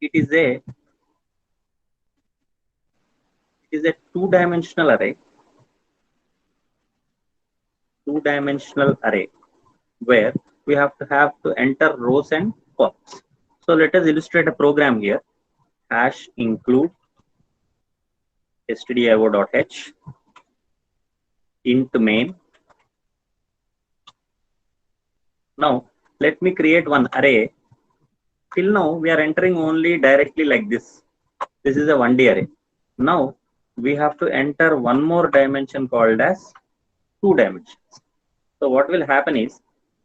it is a two-dimensional array, where we have to enter rows and columns. So let us illustrate a program here. Hash include stdio.h int main. Now let me create one array. Till now we are entering only directly like this. This is a 1D array. Now we have to enter one more dimension called as two dimensions. So what will happen is,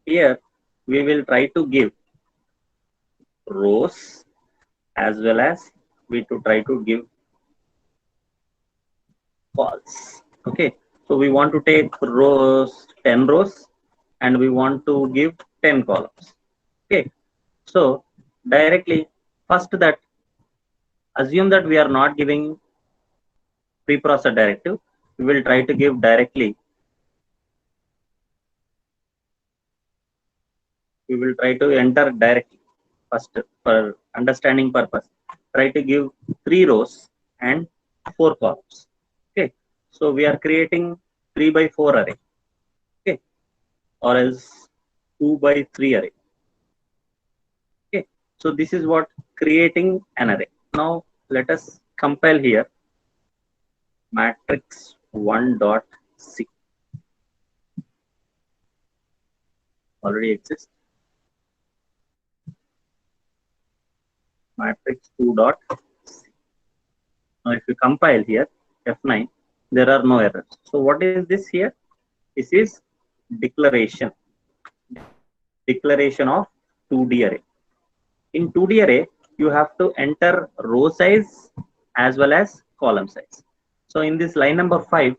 here we will try to give rows as well as we to try to give calls. Okay, so we want to take rows, 10 rows, and we want to give 10 columns. Okay, so directly, first that assume that we are not giving preprocessor directive. We will try to give directly. We will try to enter directly first for understanding purpose. Try to give 3 rows and 4 columns. Okay, so we are creating 3 by 4 array. Okay, or else 2 by 3 array. Okay, so this is what creating an array. Now let us compile here matrix 1.c already exists. Matrix 2.c. Now if you compile here F9, there are no errors. So what is this here? This is declaration of 2D array. In 2D array, you have to enter row size as well as column size. So in this line number 5,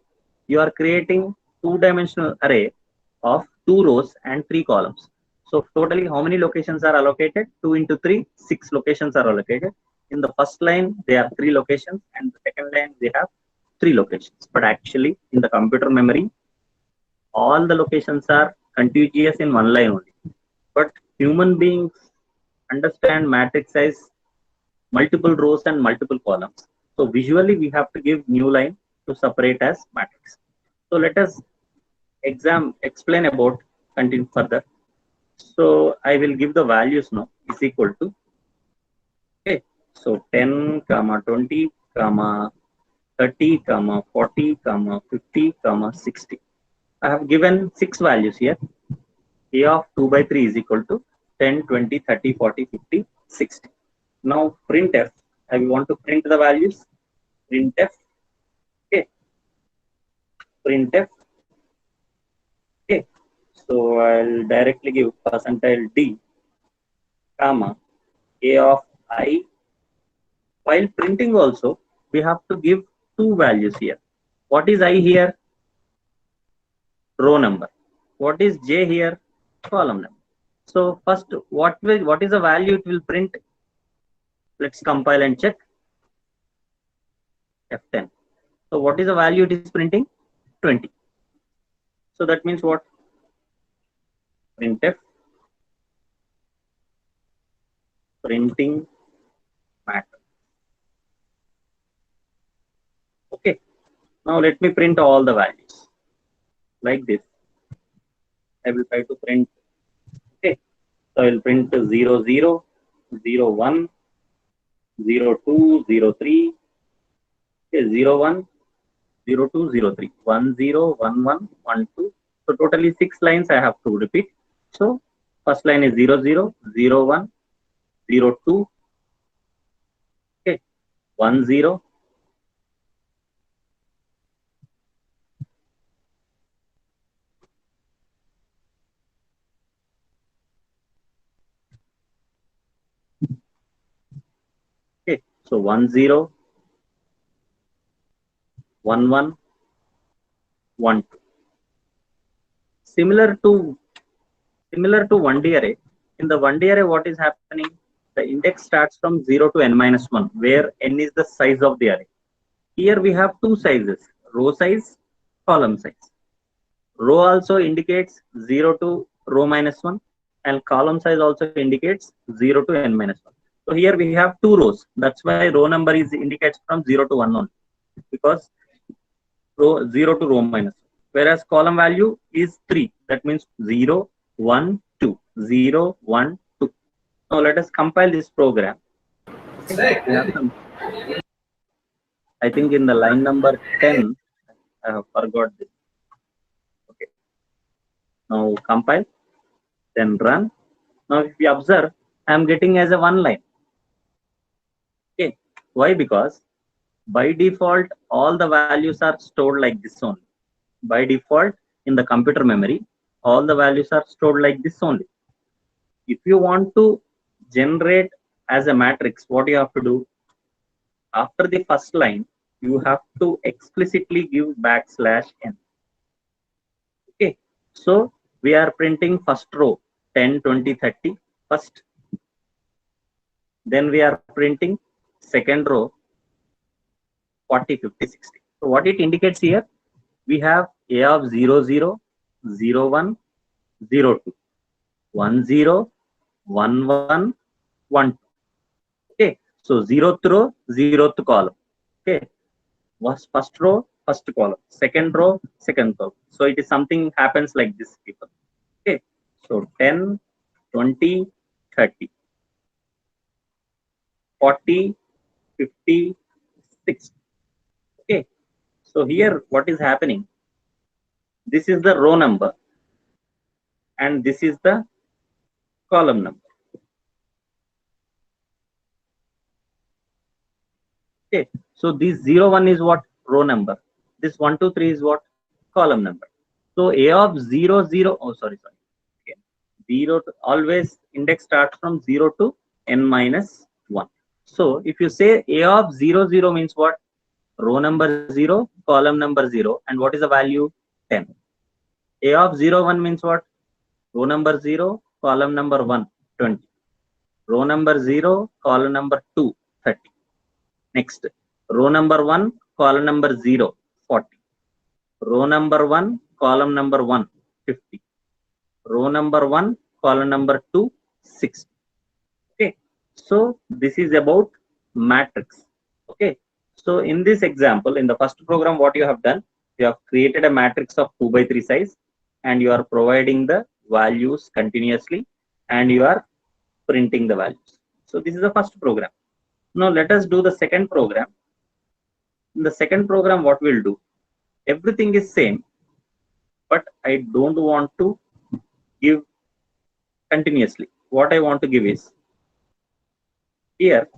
you are creating two-dimensional array of 2 rows and 3 columns. So totally how many locations are allocated? 2 into 3, 6 locations are allocated. In the first line, there are 3 locations, and the second line, they have 3 locations. But actually, in the computer memory, all the locations are contiguous in one line only. But human beings understand matrix size, multiple rows and multiple columns. So visually we have to give new line to separate as matrix. So let us explain about continue further. So I will give the values now is equal to, okay, so 10 comma 20 comma 30 comma 40 comma 50 comma 60. I have given 6 values here. A of 2 by 3 is equal to 10, 20, 30, 40, 50, 60. Now printf, I want to print the values. Printf, okay, printf, okay. So I'll directly give percentile d, comma, a of I. While printing also, we have to give 2 values here. What is I here? Row number. What is j here? Column number. So first, what is the value it will print? Let's compile and check. F10. So what is the value it is printing? 20. So that means what? Printf printing matrix. Okay. Now let me print all the values like this. I will try to print. Okay. So I will print 0, 0, 0, 1, 0, 2, 0, 3. Okay, 0, 1, 0, 2, 0, 3. 1, 0, 1, 1, 1, 2. So totally 6 lines I have to repeat. So first line is 0, 0, 0, 1, 0, 2. Okay. 1, 0. Okay. So 1, 0, 1, 1, 1, 2. Similar to 1D array. In the 1D array, what is happening? The index starts from 0 to n minus 1, where n is the size of the array. Here we have 2 sizes, row size, column size. Row also indicates 0 to row minus 1, and column size also indicates 0 to n minus 1. So So here we have two rows. That's why row number is indicates from 0 to 1 only, because row 0 to row minus. Whereas column value is 3. That means 0, 1, 2. 0, 1, 2. Now let us compile this program. Okay. We have some, I think in the line number 10, I have forgot this. Okay. Now compile, then run. Now if you observe, I am getting as a one line. Okay. Why? Because by default, all the values are stored like this only. By default, in the computer memory, all the values are stored like this only. If you want to generate as a matrix, what you have to do? After the first line, you have to explicitly give \n. Okay. So we are printing first row 10, 20, 30 first. Then we are printing second row 40, 50, 60. So what it indicates here, we have a of 0, 0, 0, 1, 0, 2, 1, 0, 1, 1, 1, 2. Okay. So 0th row, 0th column. Okay. Was first row, first column. Second row, second column. So it is something happens like this, people. Okay. So 10, 20, 30, 40, 50, 60. Okay. So here what is happening? This is the row number and this is the column number. Okay. So this 0, 1 is what? Row number. This 1, 2, 3 is what? Column number. So a of 0, 0. Oh, sorry. Okay. 0 to, always index starts from 0 to n minus 1. So if you say a of 0, 0 means what? Row number 0, column number 0, and what is the value? 10. A of 0, 1 means what? Row number 0, column number 1, 20. Row number 0, column number 2, 30. Next, row number 1, column number 0, 40. Row number 1, column number 1, 50. Row number 1, column number 2, 60. Okay. So this is about matrix. Okay. So in this example, in the first program, what you have done, you have created a matrix of 2 by 3 size and you are providing the values continuously and you are printing the values. So this is the first program. Now let us do the second program. In the second program, what we'll do, everything is same, but I don't want to give continuously. What I want to give is here,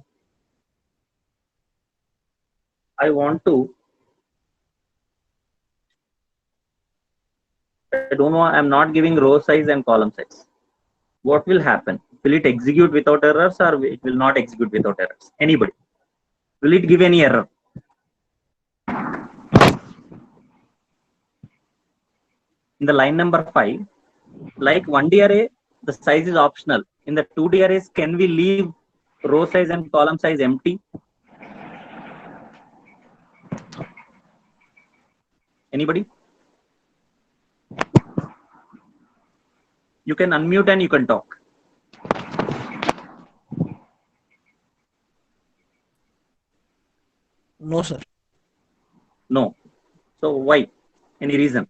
I want to, I don't know, I'm not giving row size and column size. What will happen? Will it execute without errors or it will not execute without errors? Anybody? Will it give any error? In the line number 5, like 1D array, the size is optional. In the 2D arrays, can we leave row size and column size empty? Anybody? You can unmute and you can talk. No, sir. No. So why? Any reason?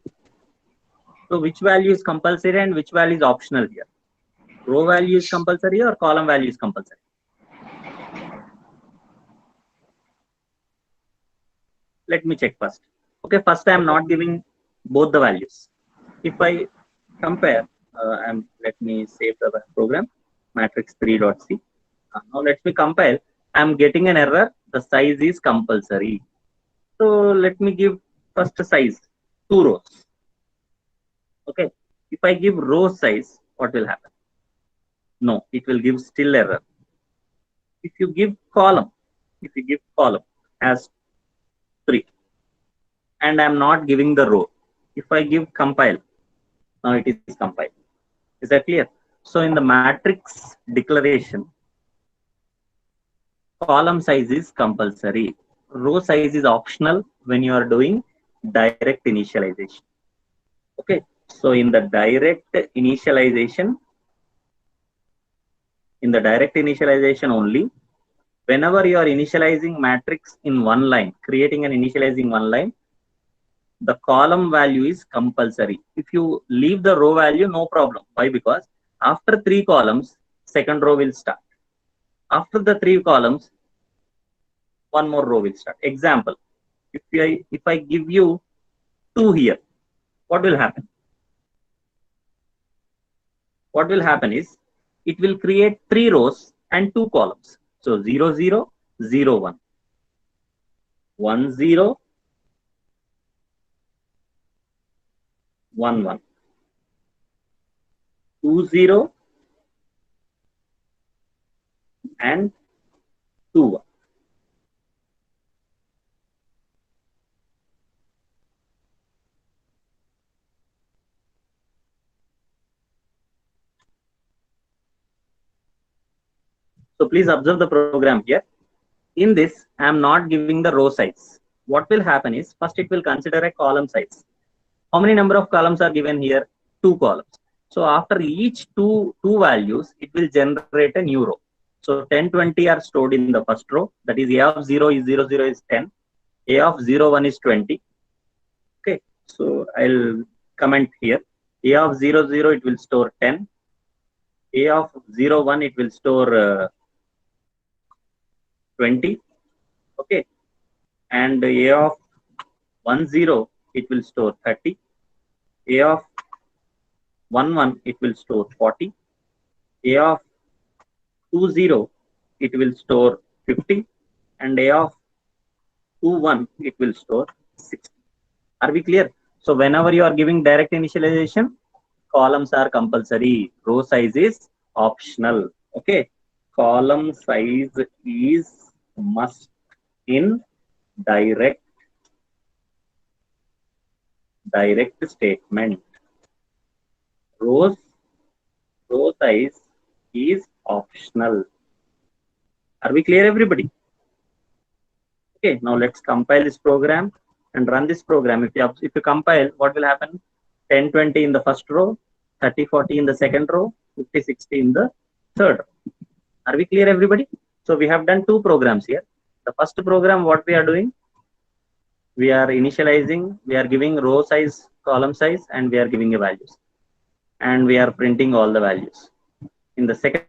So which value is compulsory and which value is optional here? Row value is compulsory or column value is compulsory? Let me check first. Okay, first I am not giving both the values. If I compare, let me save the program, matrix3.c. Now let me compile. I am getting an error. The size is compulsory. So let me give first size, 2 rows. Okay. If I give row size, what will happen? No, it will give still error. If you give column as 3, and I am not giving the row. If I give compile, now it is compiled. Is that clear? So in the matrix declaration, column size is compulsory. Row size is optional when you are doing direct initialization. Okay. So in the direct initialization, In the direct initialization only, whenever you are initializing matrix in one line, creating and initializing one line, the column value is compulsory. If you leave the row value, no problem. Why? Because after 3 columns, second row will start. After the 3 columns, one more row will start. Example, if I give you 2 here, what will happen? What will happen is it will create 3 rows and 2 columns. So 0, 0, 0, 1, 1, 0, 1, 1, 2, 0, and 2, 1. So please observe the program here. In this, I am not giving the row size. What will happen is, first it will consider a column size. How many number of columns are given here? 2 columns. So after each two values, it will generate a new row. So 10, 20 are stored in the first row. That is, A of 0 is 0, 0 is 10. A of 0, 1 is 20. Okay. So I'll comment here. A of 0, 0, it will store 10. A of 0, 1, it will store 20. Okay. And A of 1, 0, it will store 30. A of 1, 1, it will store 40. A of 2, 0, it will store 50. And A of 2, 1, it will store 60. Are we clear? So whenever you are giving direct initialization, columns are compulsory. Row size is optional. Okay. Column size is must in direct statement. Row size is optional. Are we clear, everybody? Okay, now let's compile this program and run this program. If you compile, what will happen? 10, 20 in the first row, 30, 40 in the second row, 50, 60 in the third row. Are we clear, everybody? So we have done 2 programs here. The first program, what we are doing? We are initializing, we are giving row size, column size, and we are giving a values. And we are printing all the values. In the second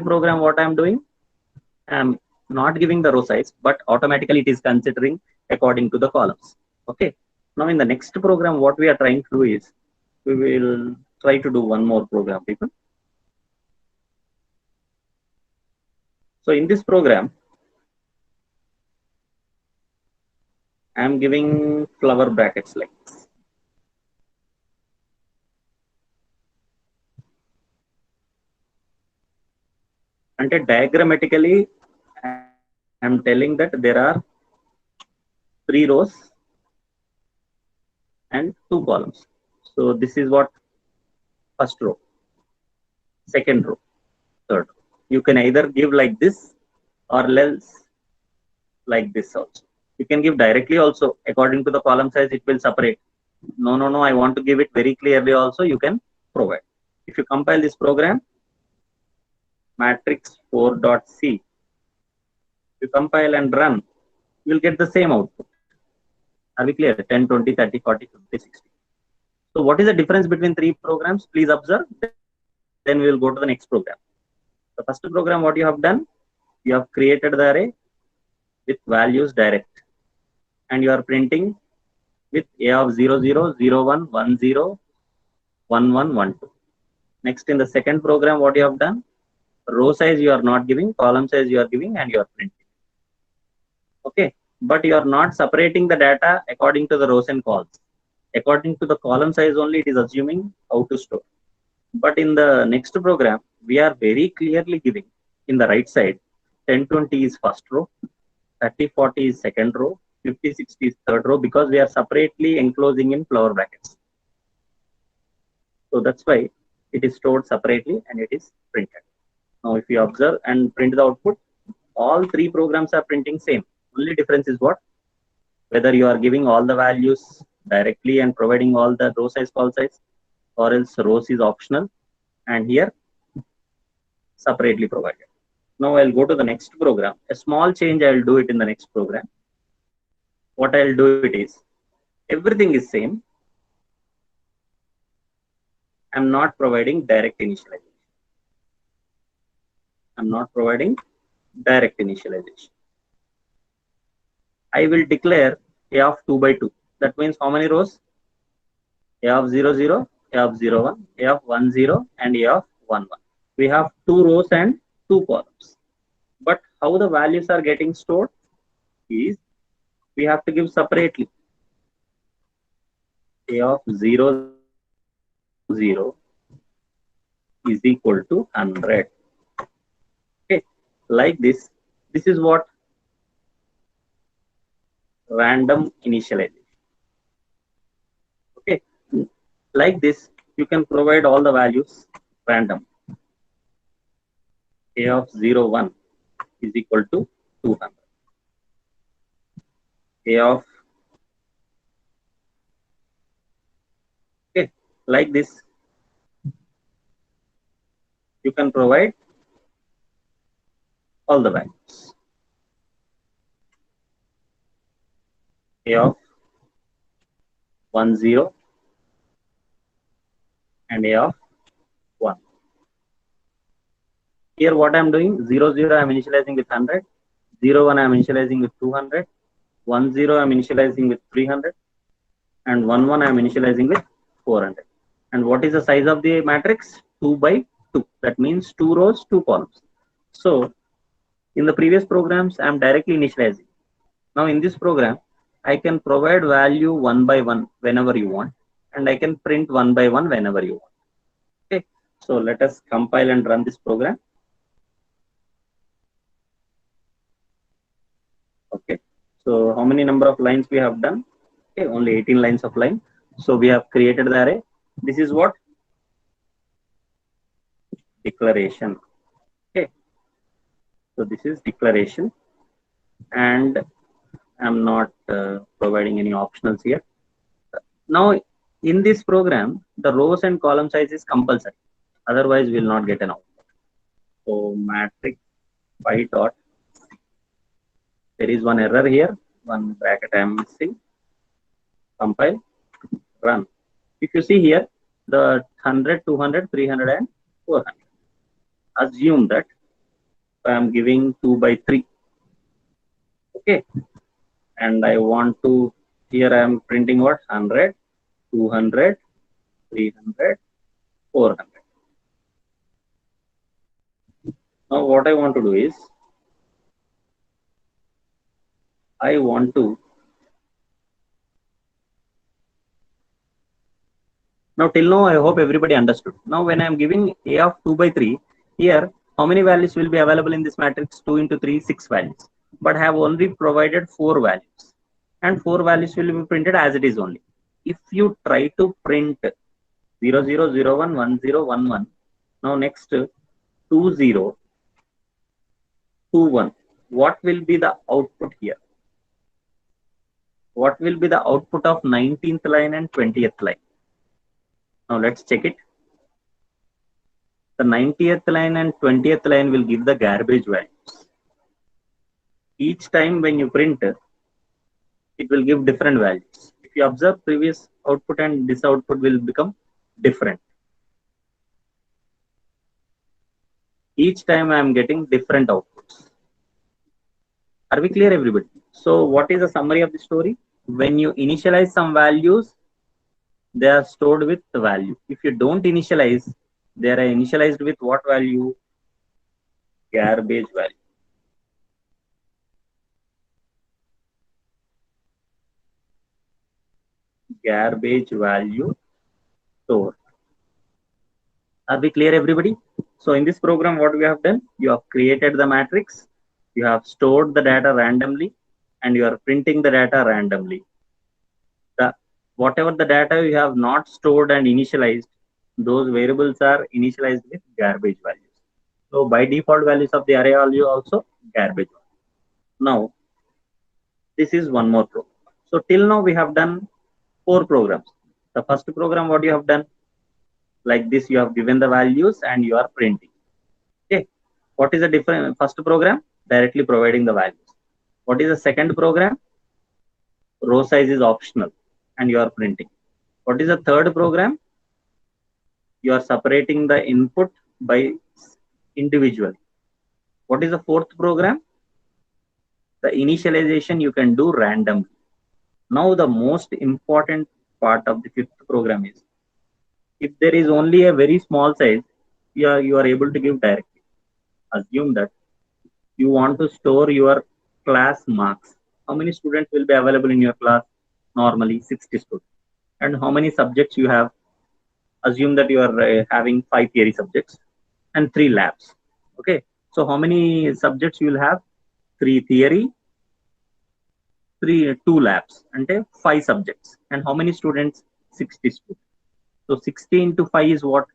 program, what I am doing? I am not giving the row size, but automatically it is considering according to the columns. Okay. Now in the next program, what we are trying to do is, we will try to do one more program, people. So in this program, I am giving flower brackets like this. And diagrammatically, I am telling that there are 3 rows and 2 columns. So this is what first row, second row, third row. You can either give like this or else like this also. You can give directly also. According to the column size, it will separate. No, I want to give it very clearly also. You can provide. If you compile this program, matrix 4.c, you compile and run, you will get the same output. Are we clear? 10, 20, 30, 40, 50, 60. So what is the difference between 3 programs? Please observe. Then we will go to the next program. The first program, what you have done, you have created the array with values direct, and you are printing with A of 0, 0, 0, 1, 1, 0, 1, 1, 1, 2. Next, in the second program, what you have done, row size you are not giving, column size you are giving, and you are printing. Okay, but you are not separating the data according to the rows and columns. According to the column size only, it is assuming how to store. But in the next program, we are very clearly giving in the right side, 10, 20 is first row, 30, 40 is second row, 50, 60 is third row, because we are separately enclosing in flower brackets. So that's why it is stored separately and it is printed. Now, if you observe and print the output, all 3 programs are printing same. Only difference is what? Whether you are giving all the values directly and providing all the row size, column size, or else rows is optional. And here, separately provided. Now I'll go to the next program. A small change I'll do it in the next program. What I'll do it is, everything is same. I'm not providing direct initialization. I'm not providing direct initialization. I will declare A of 2 by 2. That means how many rows? A of 0, 0, A of 0, 1, A of 1, 0, and A of 1, 1. We have 2 rows and 2 columns. But how the values are getting stored is, we have to give separately. A of 0, 0 is equal to 100. Okay, like this. This is what random initialization. Okay, like this, you can provide all the values random. A of 0, 1 is equal to 200. A of, okay, like this, you can provide all the values. A of 1, 0 and A of 1. Here what I am doing, 0, 0 I am initializing with 100, 0, 1 I am initializing with 200, 1, 0 I am initializing with 300, and 1, 1 I am initializing with 400. And what is the size of the matrix? 2 by 2. That means 2 rows, 2 columns. So in the previous programs, I am directly initializing. Now in this program, I can provide value 1 by 1 whenever you want, and I can print 1 by 1 whenever you want. Okay, so let us compile and run this program. Okay, so how many number of lines we have done? Okay, only 18 lines of line. So we have created the array. This is what? Declaration. Okay, so this is declaration, and I'm not providing any optionals here. Now in this program, the rows and column size is compulsory. Otherwise, we will not get an output. So matrix phi dot. There is one error here. One bracket I am missing. Compile, run. If you see here, the 100, 200, 300, and 400. Assume that I am giving 2 by 3. Okay, and I want to, here I am printing what? 100, 200, 300, 400. Now what I want to do is, I want to, now till now I hope everybody understood. Now when I am giving A of 2 by 3, here how many values will be available in this matrix? 2 into 3, 6 values. But I have only provided 4 values, and 4 values will be printed as it is only. If you try to print 0, 0, 0, 1, 1, 0, 1, 1, now next 2, 0, 2, 1, what will be the output here? What will be the output of 19th line and 20th line? Now let's check it. The 90th line and 20th line will give the garbage values. Each time when you print, it will give different values. If you observe previous output and this output will become different. Each time I am getting different outputs. Are we clear, everybody? So what is the summary of the story? When you initialize some values, they are stored with the value. If you don't initialize, they are initialized with what value? Garbage value. Garbage value stored. Are we clear, everybody? So in this program, what we have done, you have created the matrix, you have stored the data randomly, and you are printing the data randomly. Whatever the data you have not stored and initialized, those variables are initialized with garbage values. So by default values of the array value also garbage. Now, this is one more program. So till now we have done 4 programs. The first program, what you have done, like this, you have given the values and you are printing. Okay. What is the different first program? Directly providing the values. What is the second program? Row size is optional and you are printing. What is the third program? You are separating the input by individually. What is the fourth program? The initialization you can do randomly. Now the most important part of the fifth program is, if there is only a very small size, you are able to give directly. Assume that you want to store your class marks. How many students will be available in your class? Normally 60 students. And how many subjects you have? Assume that you are having 5 theory subjects and 3 labs. Okay. So how many subjects you will have? 3 theory, 2 labs, and 5 subjects. And how many students? 60 students. So 60 into 5 is what?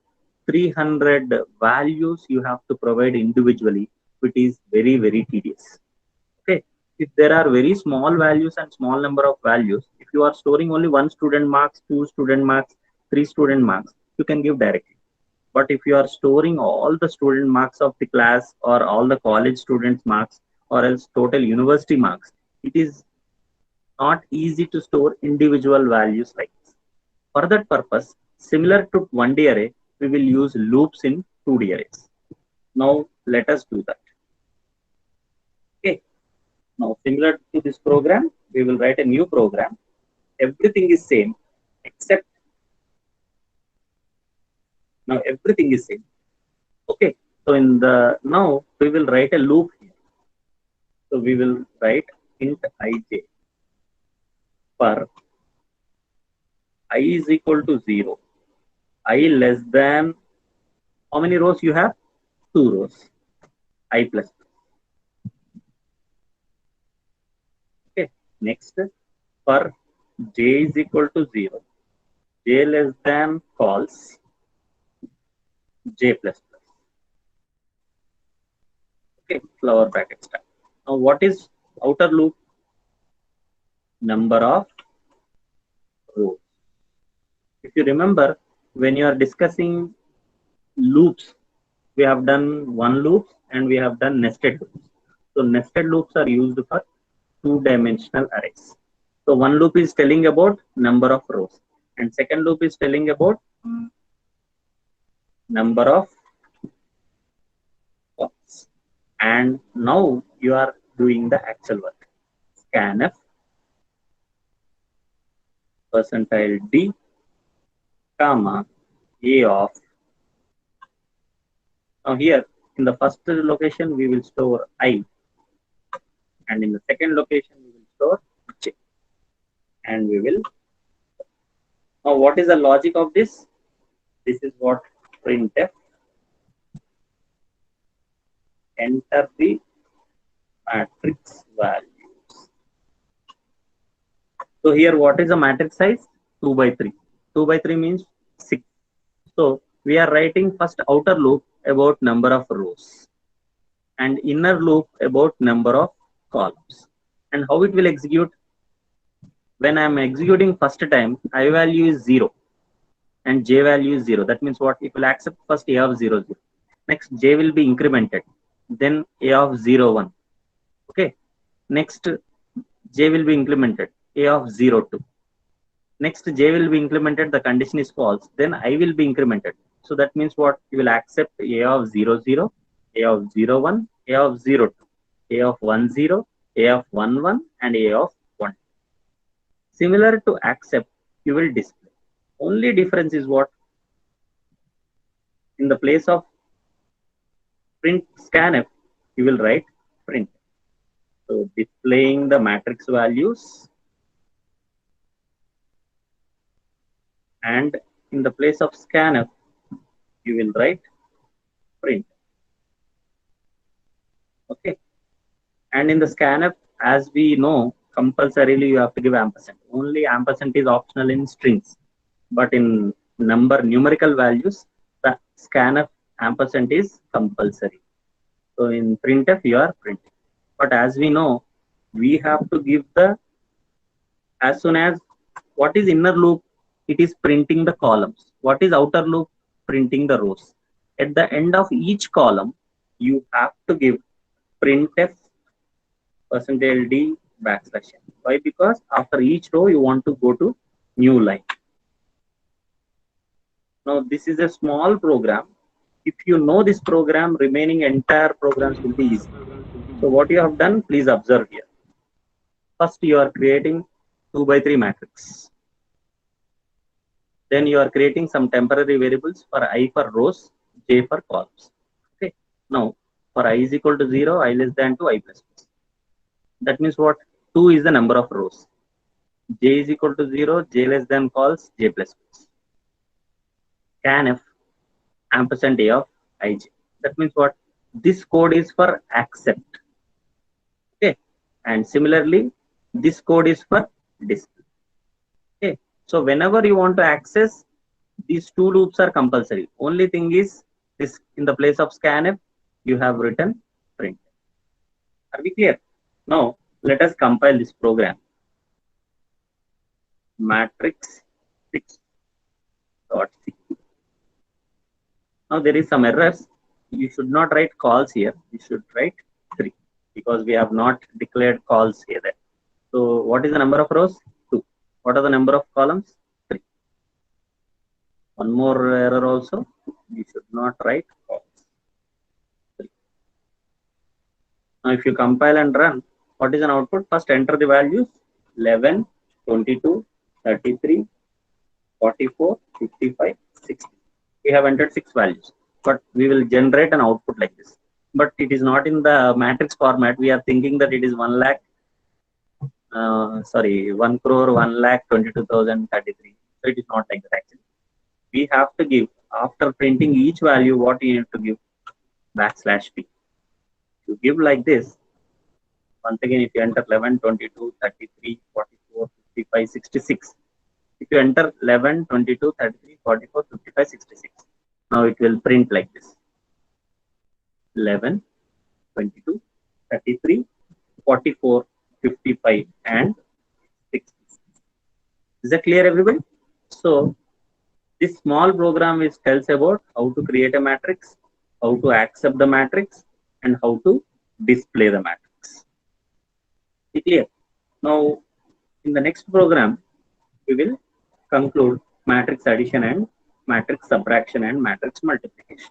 300 values you have to provide individually, which is very, very tedious. Okay. If there are very small values and small number of values, if you are storing only 1 student marks, 2 student marks, 3 student marks, you can give directly. But if you are storing all the student marks of the class or all the college students marks or else total university marks, it is not easy to store individual values like this. For that purpose, similar to 1D array, we will use loops in 2D arrays. Now let us do that. Okay. Now similar to this program, we will write a new program. Everything is same except now everything is same. Okay. So in the now we will write a loop here. So we will write int ij for I is equal to 0. I less than, how many rows you have? 2 rows. I plus. Okay. Next, for j is equal to 0. J less than false. J plus plus. Okay. Flower bracket start. Now what is outer loop? Number of rows. If you remember, when you are discussing loops, we have done one loop and we have done nested loops. So nested loops are used for 2-dimensional arrays. So one loop is telling about number of rows and second loop is telling about number of columns. And now you are doing the actual work. Scanf percentile d comma a of. Now here in the first location we will store I, and in the second location we will store j, and we will. Now what is the logic of this? This is what printf enter the matrix values. So here what is the matrix size? 2 by 3. 2 by 3 means 6. So we are writing first outer loop about number of rows and inner loop about number of columns. And how it will execute? When I am executing first time, I value is 0 and j value is 0. That means what? It will accept first a of 0, 0. Next j will be incremented. Then a of 0, 1. Okay. Next j will be implemented. A of 0, 2. Next j will be implemented. The condition is false. Then I will be incremented. So that means what? You will accept a of 0, 0, a of 0, 1, a of 0, 2, a of 1, 0, a of 1, 1, and a of 1. Similar to accept, you will display. Only difference is what? In the place of print scanf, you will write print. So displaying the matrix values, and in the place of scanf, you will write print. Okay. And in the scanf, as we know, compulsorily you have to give ampersand. Only ampersand is optional in strings, but in numerical values, the scanf ampersand is compulsory. So in printf, you are printing. But as we know, we have to give the, as soon as, what is inner loop? It is printing the columns. What is outer loop? Printing the rows. At the end of each column, you have to give printf percentage d backslash n. Why? Because after each row you want to go to new line. Now this is a small program. If you know this program, remaining entire programs will be easy. So what you have done, please observe here. First you are creating 2 by 3 matrix. Then you are creating some temporary variables for I for rows, j for columns. Okay. Now for I is equal to 0, I less than 2, I plus plus. That means what? 2 is the number of rows. J is equal to 0, j less than calls j plus plus. Scanf ampersand a of ij. That means what? This code is for accept. Okay. And similarly, this code is for display. Okay. So whenever you want to access, these two loops are compulsory. Only thing is this, in the place of scanf, you have written print. Are we clear? Now let us compile this program. Matrix 6.c. Now there is some errors. You should not write calls here. You should write 3 because we have not declared calls here. So what is the number of rows? 2. What are the number of columns? 3. One more error also. You should not write calls. 3. Now if you compile and run, what is an output? First enter the values 11, 22, 33, 44, 55, 60. We have entered 6 values, but we will generate an output like this. But it is not in the matrix format. We are thinking that it is 1 lakh, 1 crore, 1 lakh, 22,033. So it is not like that actually. We have to give, after printing each value, what you need to give? Backslash p. To give like this, once again, if you enter 11, 22, 33, 44, 55, 66. If you enter 11, 22, 33, 44, 55, 66. Now it will print like this. 11, 22, 33, 44, 55, and 66. Is that clear, everybody? So this small program is tells about how to create a matrix, how to accept the matrix, and how to display the matrix. Clear? Now, in the next program, we will conclude matrix addition and matrix subtraction and matrix multiplication.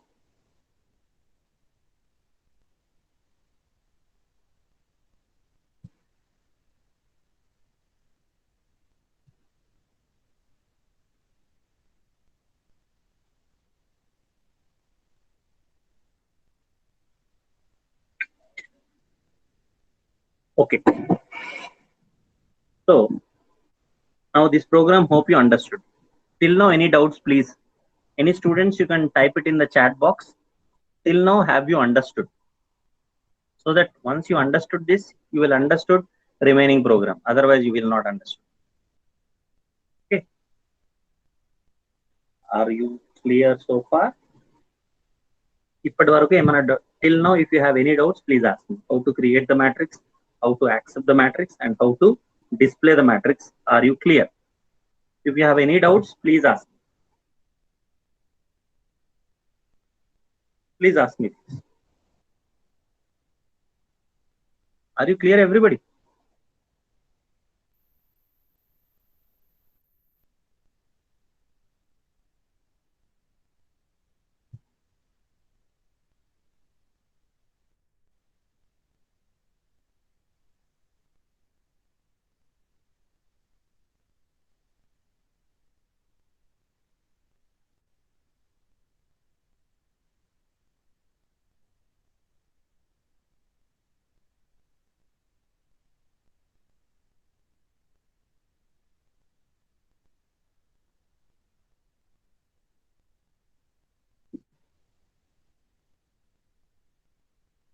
Okay. So now this program, hope you understood. Till now, any doubts, please? Any students, you can type it in the chat box. Till now, have you understood? So that once you understood this, you will understood remaining program. Otherwise, you will not understand. Okay. Are you clear so far? Till now, if you have any doubts, please ask me. How to create the matrix, how to accept the matrix, and how to display the matrix. Are you clear? If you have any doubts, please ask me. Please ask me. Are you clear, everybody?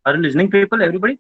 Are you listening, people? Everybody?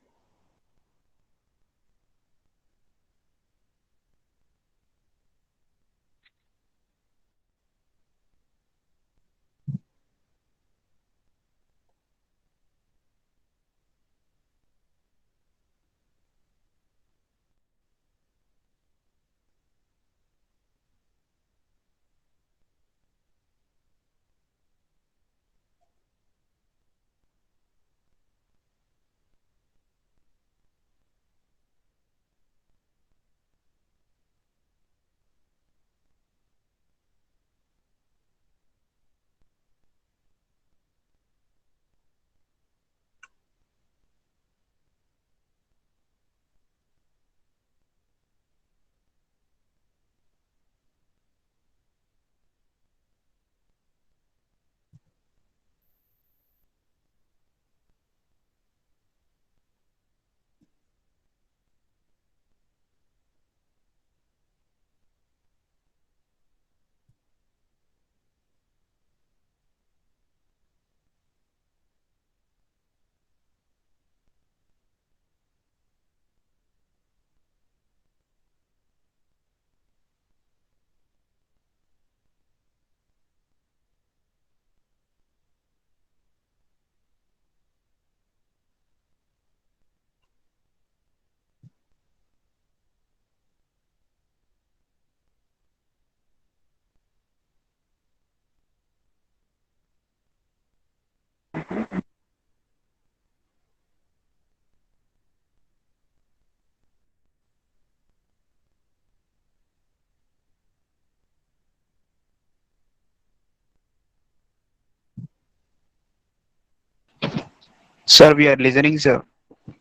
Sir, we are listening, sir.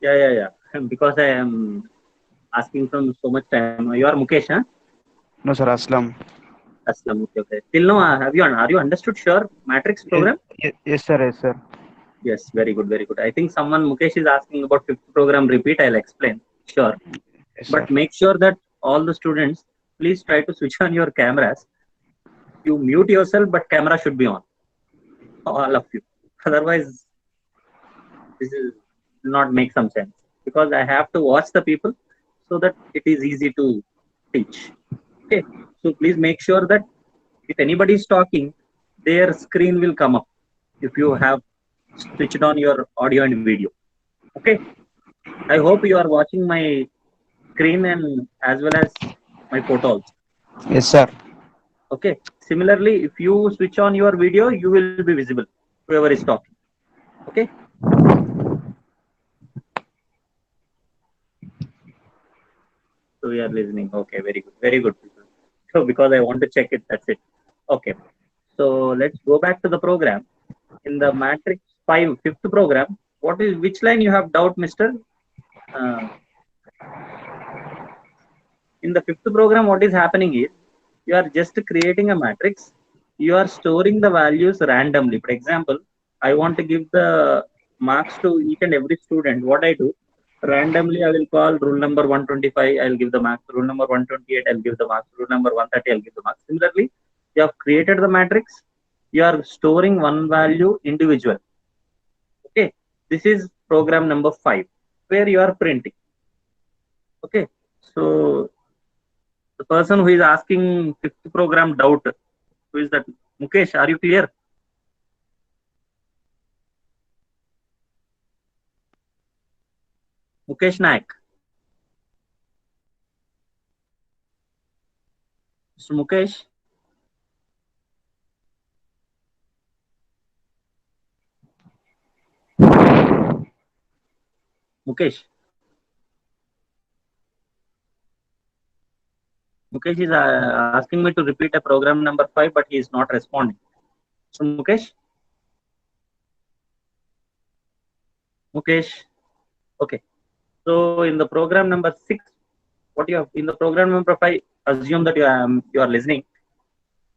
Yeah, yeah, yeah. Because I am asking from so much time. You are Mukesh, huh? No, sir, Aslam. Aslam. Okay, okay. Till now, are you understood? Sure, matrix Yes, program. yes, sir, yes, sir. Yes, very good, very good. I think someone Mukesh is asking about fifth program repeat. I'll explain. Sure, Yes, but sir. make sure that all the students please try to switch on your cameras. You mute yourself, but camera should be on. All of you. Otherwise, this is not make some sense because I have to watch the people so that it is easy to teach. Okay, so please make sure that if anybody is talking, their screen will come up if you have switched on your audio and video. Okay, I hope you are watching my screen and as well as my photos. Yes, sir. Okay, similarly if you switch on your video you will be visible whoever is talking. Okay, so we are listening. Okay, very good, very good people. So because I want to check it, that's it. Okay, so let's go back to the program. In the matrix 5 fifth program, what is which line you have doubt, Mr. uh, in the fifth program what is happening is you are just creating a matrix. You are storing the values randomly. For example, I want to give the marks to each and every student. What I do, randomly I will call rule number 125, I'll give the marks. Rule number 128, I'll give the marks. Rule number 130, I'll give the marks. Similarly, you have created the matrix, you are storing one value individual. Okay, this is program number 5 where you are printing. Okay, so the person who is asking fifth program doubt, who is that? Mukesh, are you clear? Mukesh Naik. Mr. Mukesh, Mukesh. Mukesh is asking me to repeat a program number 5, but he is not responding. So Mukesh, Mukesh. Okay. So in the program number 6, what you have in the program number 5, assume that you are listening.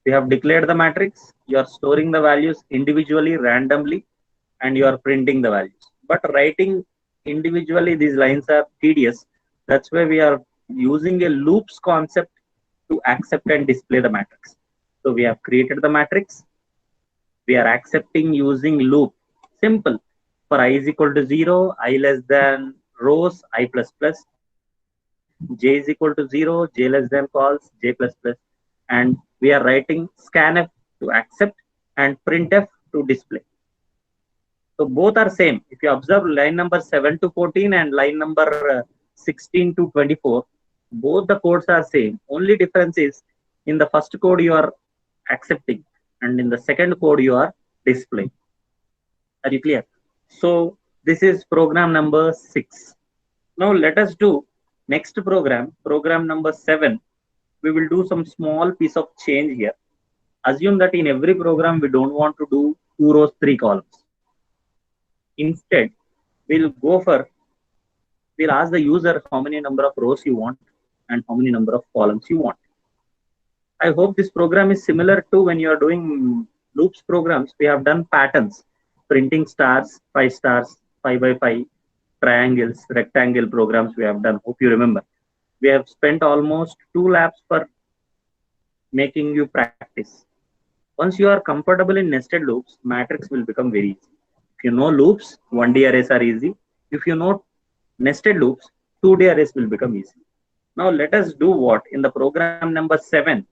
You have declared the matrix. You are storing the values individually, randomly, and you are printing the values. But writing individually, these lines are tedious. That's why we are using a loops concept to accept and display the matrix. So we have created the matrix. We are accepting using loop. Simple. For I is equal to 0, I less than rows, I plus plus, j is equal to 0, j less than calls, j plus plus. And we are writing scanf to accept and printf to display. So both are same. If you observe line number 7 to 14 and line number 16 to 24, both the codes are same. Only difference is in the first code you are accepting and in the second code you are displaying. Are you clear? So this is program number 6. Now let us do next program, program number 7. We will do some small piece of change here. Assume that in every program we don't want to do 2 rows, 3 columns. Instead, we'll go for we'll ask the user how many number of rows you want and how many number of columns you want. I hope this program is similar to when you are doing loops programs. We have done patterns, printing stars, 5 stars, 5 by 5, triangles, rectangle programs we have done. Hope you remember. We have spent almost 2 laps for making you practice. Once you are comfortable in nested loops, matrix will become very easy. If you know loops, 1D arrays are easy. If you know nested loops, 2D arrays will become easy. Now let us do what? In the program number 7,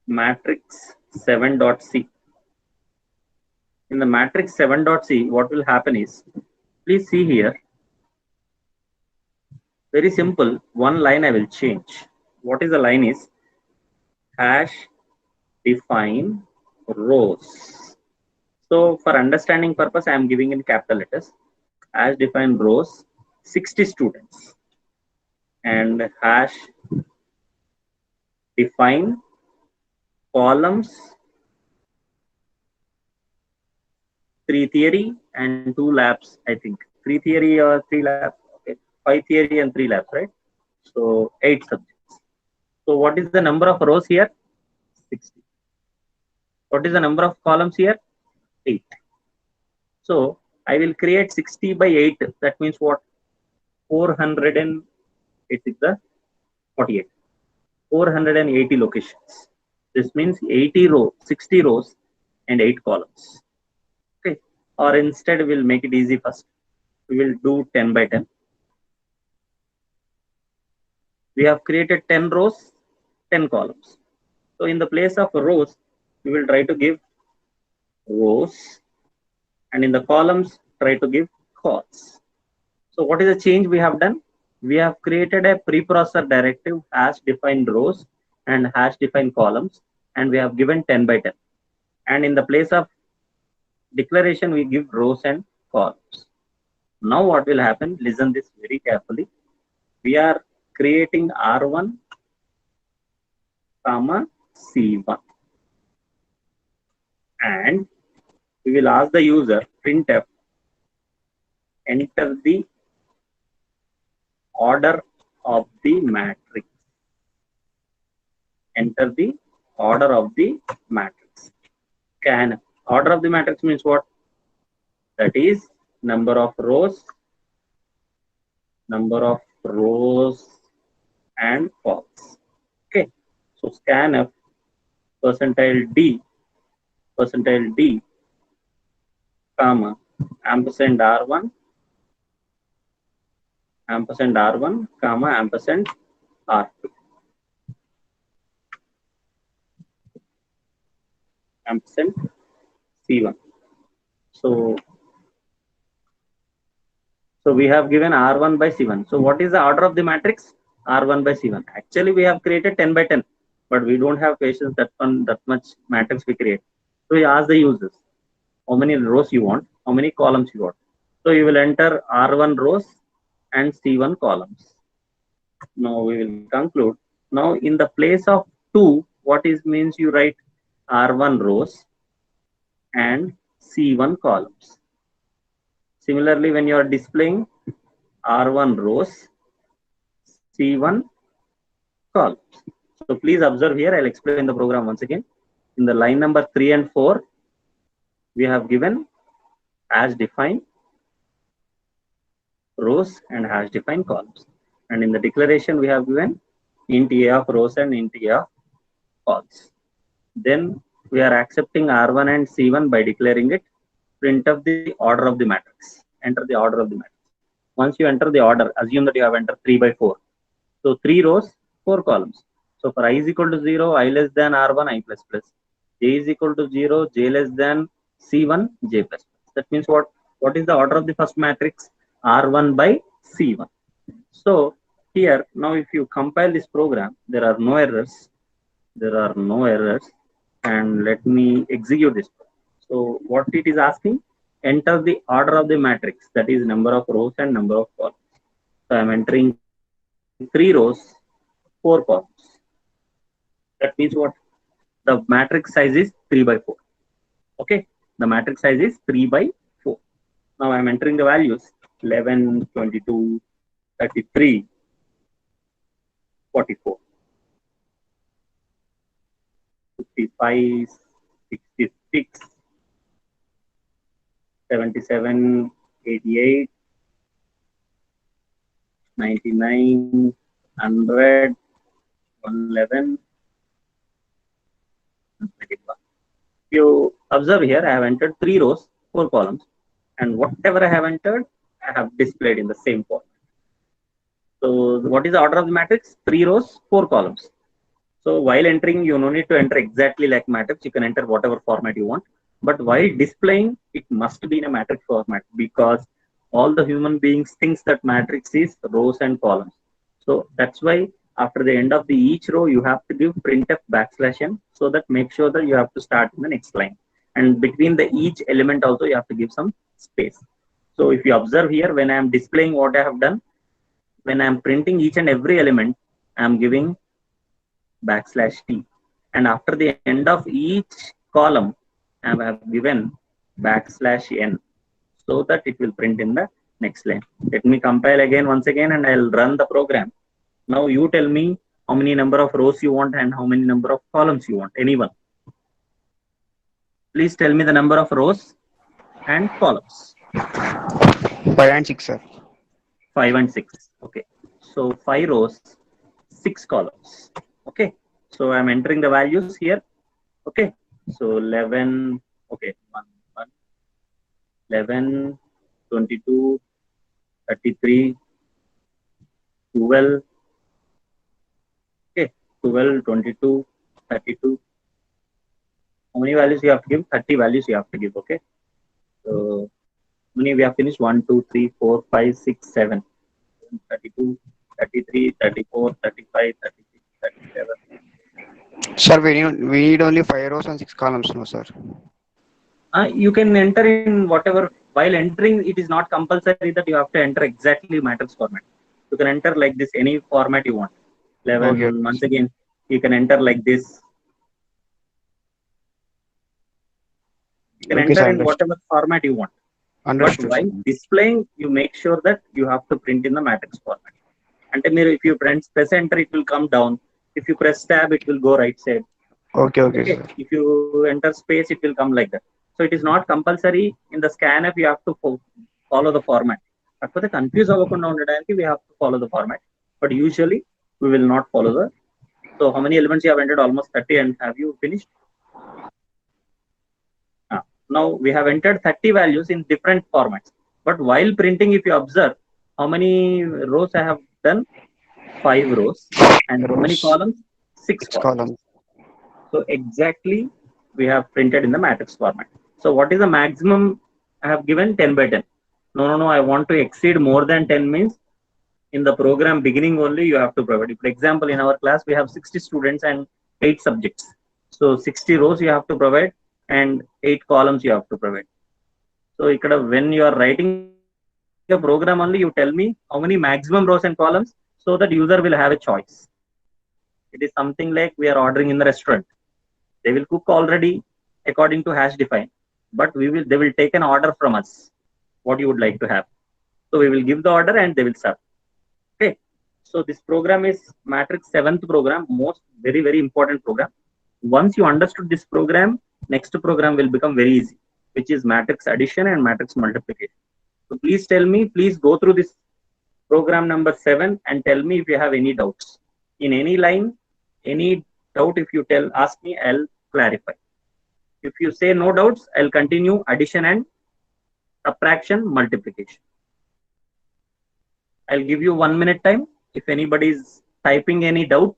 matrix 7.c. In the matrix 7.c, what will happen is, please see here, very simple, one line I will change. What is the line is, hash define rows. So for understanding purpose, I am giving in capital letters. As defined rows, 60 students, and hash define columns, 3 theory and 2 labs, I think. 3 theory or 3 labs. Okay. 5 theory and 3 labs, right? So 8 subjects. So what is the number of rows here? 60. What is the number of columns here? 8. So I will create 60 by 8. That means what? 400 and 8 is the 48. 480 locations. This means 80 rows, 60 rows and 8 columns. Okay. Or instead we'll make it easy first. We will do 10 by 10. We have created 10 rows, 10 columns. So in the place of rows, we will try to give rows, and in the columns, try to give calls. So what is the change we have done? We have created a preprocessor directive hash define rows and hash define columns, and we have given 10 by 10. And in the place of declaration, we give rows and columns. Now what will happen? Listen this very carefully. We are creating R1, comma C1, and we will ask the user printf enter the order of the matrix. Enter the order of the matrix. Can order of the matrix means what? That is number of rows and columns. Okay. So scanf percentile D, comma ampersand R1, comma ampersand R2, ampersand C1. So we have given R1 by C1. So what is the order of the matrix? R1 by C1. Actually, we have created 10 by 10, but we don't have patience that much matrix we create. So we ask the users how many rows you want, how many columns you want. So you will enter R1 rows and C1 columns. Now we will conclude. Now in the place of 2, what is means you write R1 rows and C1 columns. Similarly, when you are displaying R1 rows, C1 columns. So please observe here, I'll explain the program once again. In the line number 3 and 4, we have given hash define rows and hash define columns. And in the declaration, we have given int a of rows and int a of columns. Then we are accepting R1 and C1 by declaring it. Print of the order of the matrix. Enter the order of the matrix. Once you enter the order, assume that you have entered 3 by 4. So 3 rows, 4 columns. So for I is equal to 0, I less than R1, I plus plus. J is equal to 0, J less than C1, J plus plus. That means what? What is the order of the first matrix? R1 by C1. So here, now if you compile this program, there are no errors. And let me execute this. So what it is asking, enter the order of the matrix, that is number of rows and number of columns. So I am entering 3 rows, 4 columns. That means what? The matrix size is 3 by 4. Okay, the matrix size is 3 by 4. Now I am entering the values 11, 22, 33, 44, 55, 66, 77, 88, 99, 100, 111, 121. You observe here, I have entered 3 rows, 4 columns, and whatever I have entered, I have displayed in the same format. So what is the order of the matrix? 3 rows, 4 columns. So while entering, you no need to enter exactly like matrix. You can enter whatever format you want. But while displaying, it must be in a matrix format, because all the human beings thinks that matrix is rows and columns. So that's why after the end of the each row, you have to give printf \n, so that make sure that you have to start in the next line. and between the each element also you have to give some space. So if you observe here, when I am displaying what I have done, when I am printing each and every element, I am giving backslash t, and after the end of each column I have given backslash n, so that it will print in the next line. Let me compile again once again and I'll run the program. Now you tell me how many number of rows you want and how many number of columns you want. Anyone? Please tell me the number of rows and columns. 5 and 6, sir. 5 and 6. Okay. So 5 rows, 6 columns. Okay. So I'm entering the values here. Okay. So 11, okay, 1, 1, 11, 22, 33, 12, okay, 12, 22, 32. How many values you have to give? 30 values you have to give. Okay. So how many we have finished? 1, 2, 3, 4, 5, 6, 7, 32, 33, 34, 35, 36, 37. Sir, we need only 5 rows and 6 columns, no, sir. You can enter in whatever. While entering, it is not compulsory that you have to enter exactly matrix format. You can enter like this, any format you want. 11, Okay, once again, you can enter like this. You can okay, enter sir. in whatever format you want. But Understood, sir. while displaying, you make sure that you have to print in the matrix format. And if you press enter, it will come down. If you press tab, it will go right side. Okay, okay, Okay. sir. If you enter space, it will come like that. So it is not compulsory in the scanf. You have to follow the format. But confuse we have to follow the format. But usually we will not follow the. So how many elements you have entered? Almost 30. And have you finished? Now we have entered 30 values in different formats. But while printing, if you observe how many rows I have done, 5 rows, and how many Rows, columns? 6 6 columns. columns. So exactly we have printed in the matrix format. So what is the maximum I have given? 10 by 10. No. I want to exceed more than 10 means in the program beginning only you have to provide. For example, in our class we have 60 students and 8 subjects. So 60 rows you have to provide and 8 columns you have to provide. So when you are writing a program only, you tell me how many maximum rows and columns so that user will have a choice. It is something like we are ordering in the restaurant. They will cook already according to hash define, but they will take an order from us. What you would like to have. So we will give the order and they will serve. Okay. So this program is Matrix 7th program, most very important program. Once you understood this program, next program will become very easy, which is matrix addition and matrix multiplication. So please tell me, please go through this program number 7 and tell me if you have any doubts. In any line, any doubt, if you ask me, I'll clarify. If you say no doubts, I'll continue addition and subtraction, multiplication. I'll give you 1 minute time. If anybody is typing any doubt,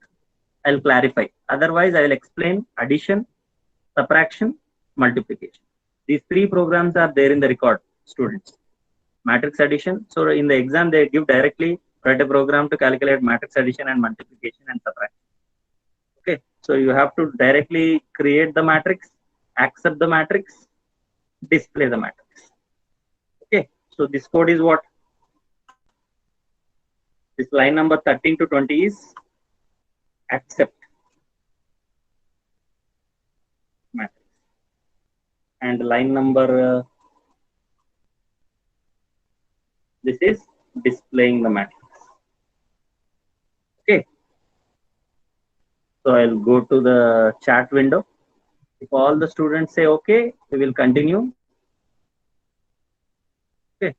I'll clarify. Otherwise, I'll explain addition, subtraction, multiplication. These 3 programs are there in the record, students. Matrix addition. So in the exam, they give directly write a program to calculate matrix addition and multiplication and subtraction. Okay. So you have to directly create the matrix, accept the matrix, display the matrix. Okay. So this code is what? This line number 13 to 20 is accept matrix. And line number, this is displaying the matrix. Okay. So I'll go to the chat window. If all the students say okay, we will continue. Okay.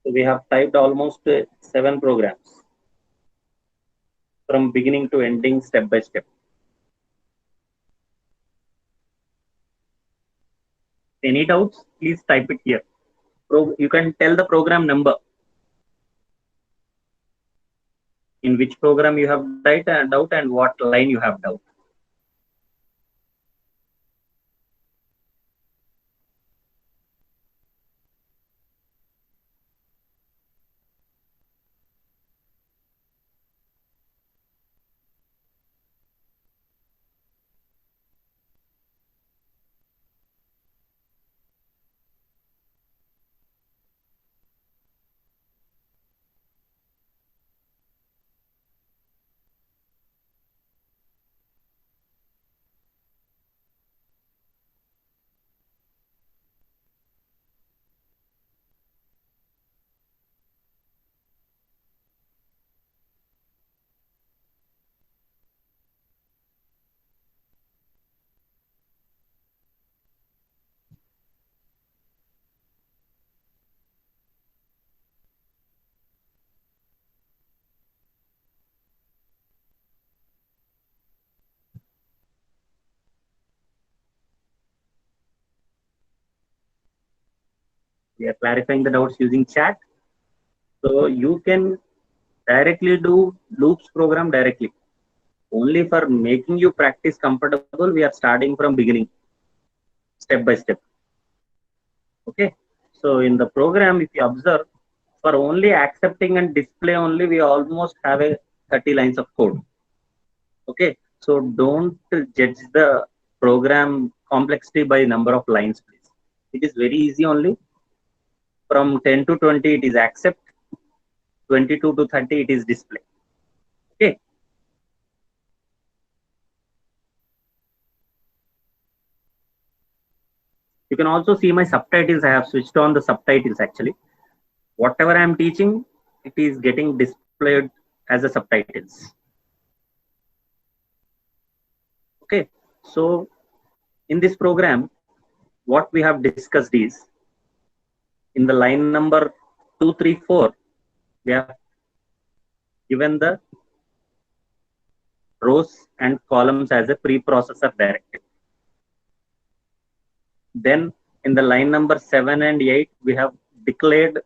So we have typed almost 7 programs from beginning to ending, step by step. Any doubts? Please type it here. You can tell the program number. In which program you have doubt and what line you have doubt. We are clarifying the doubts using chat. So you can directly do loops program directly. Only for making you practice comfortable, we are starting from beginning, step by step. Okay. So in the program, if you observe, for only accepting and display only, we almost have a 30 lines of code. Okay. So don't judge the program complexity by number of lines, please. It is very easy only. From 10 to 20, it is accept. 22 to 30, it is display. Okay. You can also see my subtitles. I have switched on the subtitles actually. Whatever I am teaching, it is getting displayed as a subtitles. Okay. So in this program, what we have discussed is in the line number 2, 3, 4, we have given the rows and columns as a preprocessor directive. Then in the line number 7 and 8, we have declared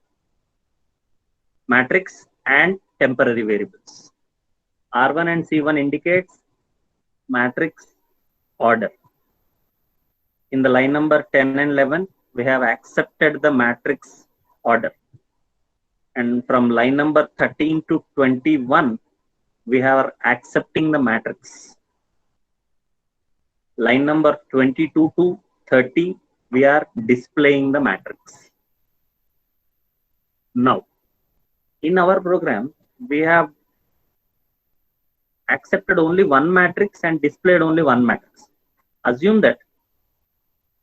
matrix and temporary variables. R1 and C1 indicates matrix order. In the line number 10 and 11, we have accepted the matrix order. And from line number 13 to 21, we are accepting the matrix. Line number 22 to 30, we are displaying the matrix. Now, in our program, we have accepted only one matrix and displayed only one matrix. Assume that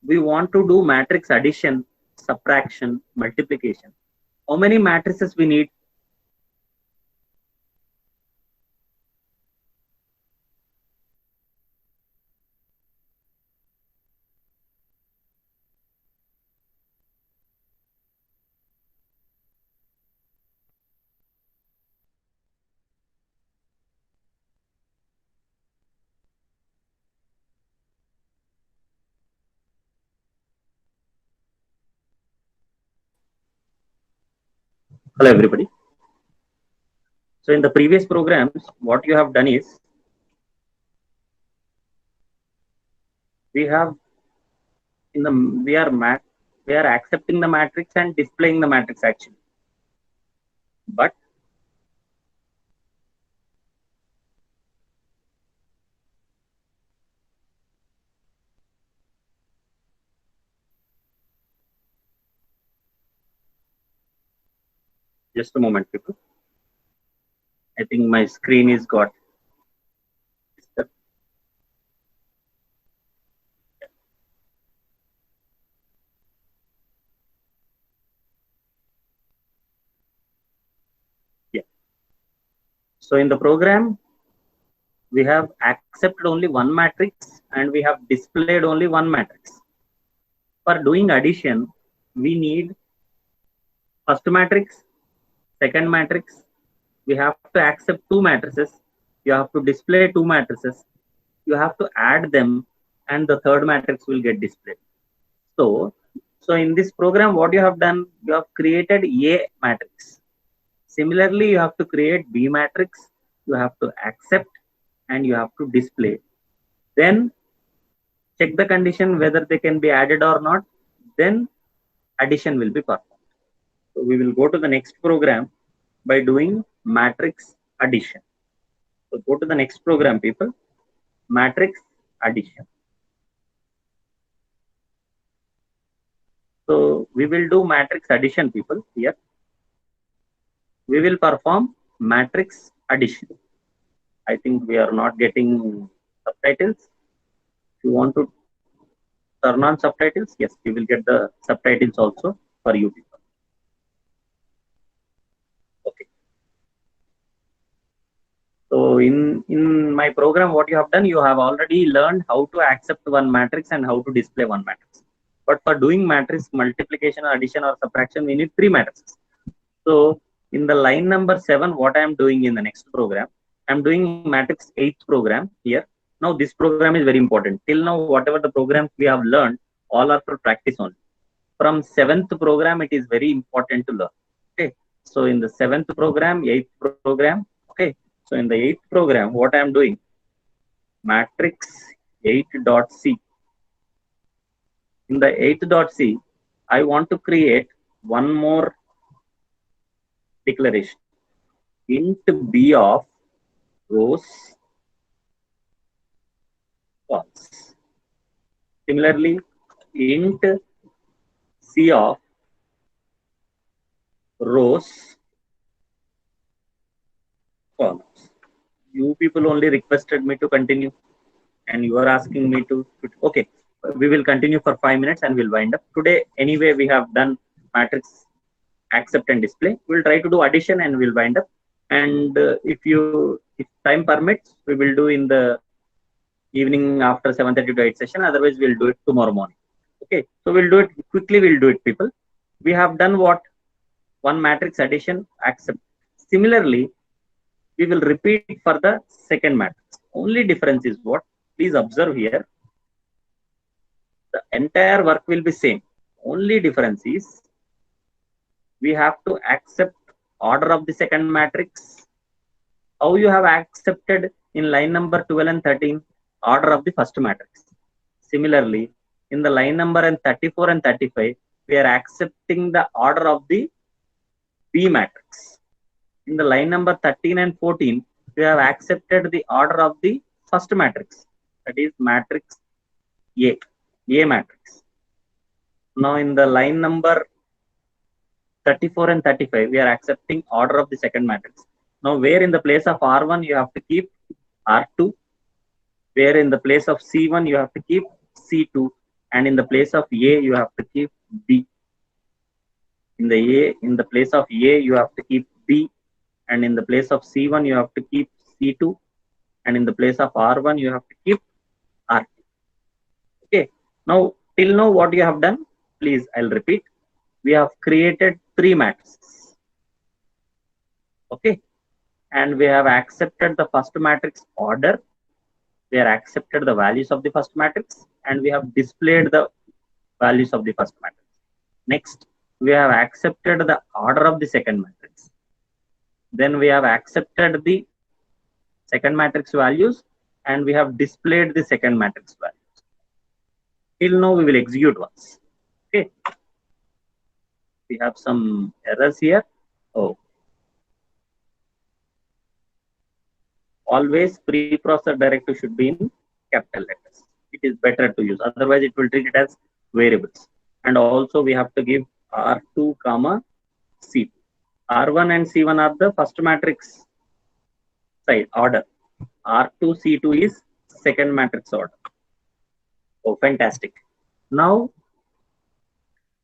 we want to do matrix addition, subtraction, multiplication. How many matrices we need? Hello, everybody. So in the previous programs, what you have done is we are accepting the matrix and displaying the matrix actually. But just a moment, people. I think my screen is got disturbed. Yeah. So in the program, we have accepted only one matrix and we have displayed only one matrix. For doing addition, we need first matrix, second matrix. We have to accept two matrices. You have to display two matrices. You have to add them and the third matrix will get displayed. So So in this program, what you have done, you have created A matrix. Similarly, you have to create B matrix, you have to accept, and you have to display. Then check the condition whether they can be added or not. Then addition will be performed. So we will go to the next program by doing matrix addition. So go to the next program, people. Matrix addition. So we will do matrix addition, people. Here we will perform matrix addition. I think we are not getting subtitles. If you want to turn on subtitles, yes, we will get the subtitles also for you people. Okay. So in my program, what you have done, you have already learned how to accept one matrix and how to display one matrix. But for doing matrix multiplication or addition or subtraction, we need three matrices. So in the line number 7, what I am doing in the next program, I am doing matrix 8th program here. Now this program is very important. Till now, whatever the programs we have learned, all are for practice only. From 7th program, it is very important to learn. Okay. So in the 7th program, 8th program, okay. So in the 8th program, what I am doing, matrix 8.c. In the 8.c, I want to create one more declaration. Int b of rows false. Similarly, int c of rows columns. You people only requested me to continue, and you are asking me to. Okay, we will continue for 5 minutes and we'll wind up. Today, anyway, we have done matrix accept and display. We'll try to do addition and we'll wind up. And if time permits, we will do in the evening after 7:30 to 8 session. Otherwise, we'll do it tomorrow morning. Okay, so we'll do it quickly. We'll do it, people. We have done what? One matrix addition, accept. Similarly, we will repeat for the second matrix. Only difference is what? Please observe here. The entire work will be same. Only difference is we have to accept order of the second matrix. How you have accepted in line number 12 and 13, order of the first matrix. Similarly, in the line number 34 and 35, we are accepting the order of the B matrix. In the line number 13 and 14, we have accepted the order of the first matrix, that is matrix A matrix. Now in the line number 34 and 35, we are accepting order of the second matrix. Now where in the place of R1 you have to keep R2, where in the place of C1 you have to keep C2, and in the place of A you have to keep B. In the place of A you have to keep B, and in the place of C1 you have to keep C2, and in the place of R1 you have to keep R2. Okay, now till now what you have done, please I'll repeat, we have created three matrices. Okay, and we have accepted the first matrix order, we have accepted the values of the first matrix, and we have displayed the values of the first matrix. Next, we have accepted the order of the second matrix. Then we have accepted the second matrix values, and we have displayed the second matrix values. Till now we will execute once. Okay, we have some errors here. Oh, always preprocessor directive should be in capital letters. It is better to use, otherwise it will treat it as variables. And also we have to give R2 comma C2. R1 and C1 are the first matrix side order. R2 C2 is second matrix order. Oh, fantastic. Now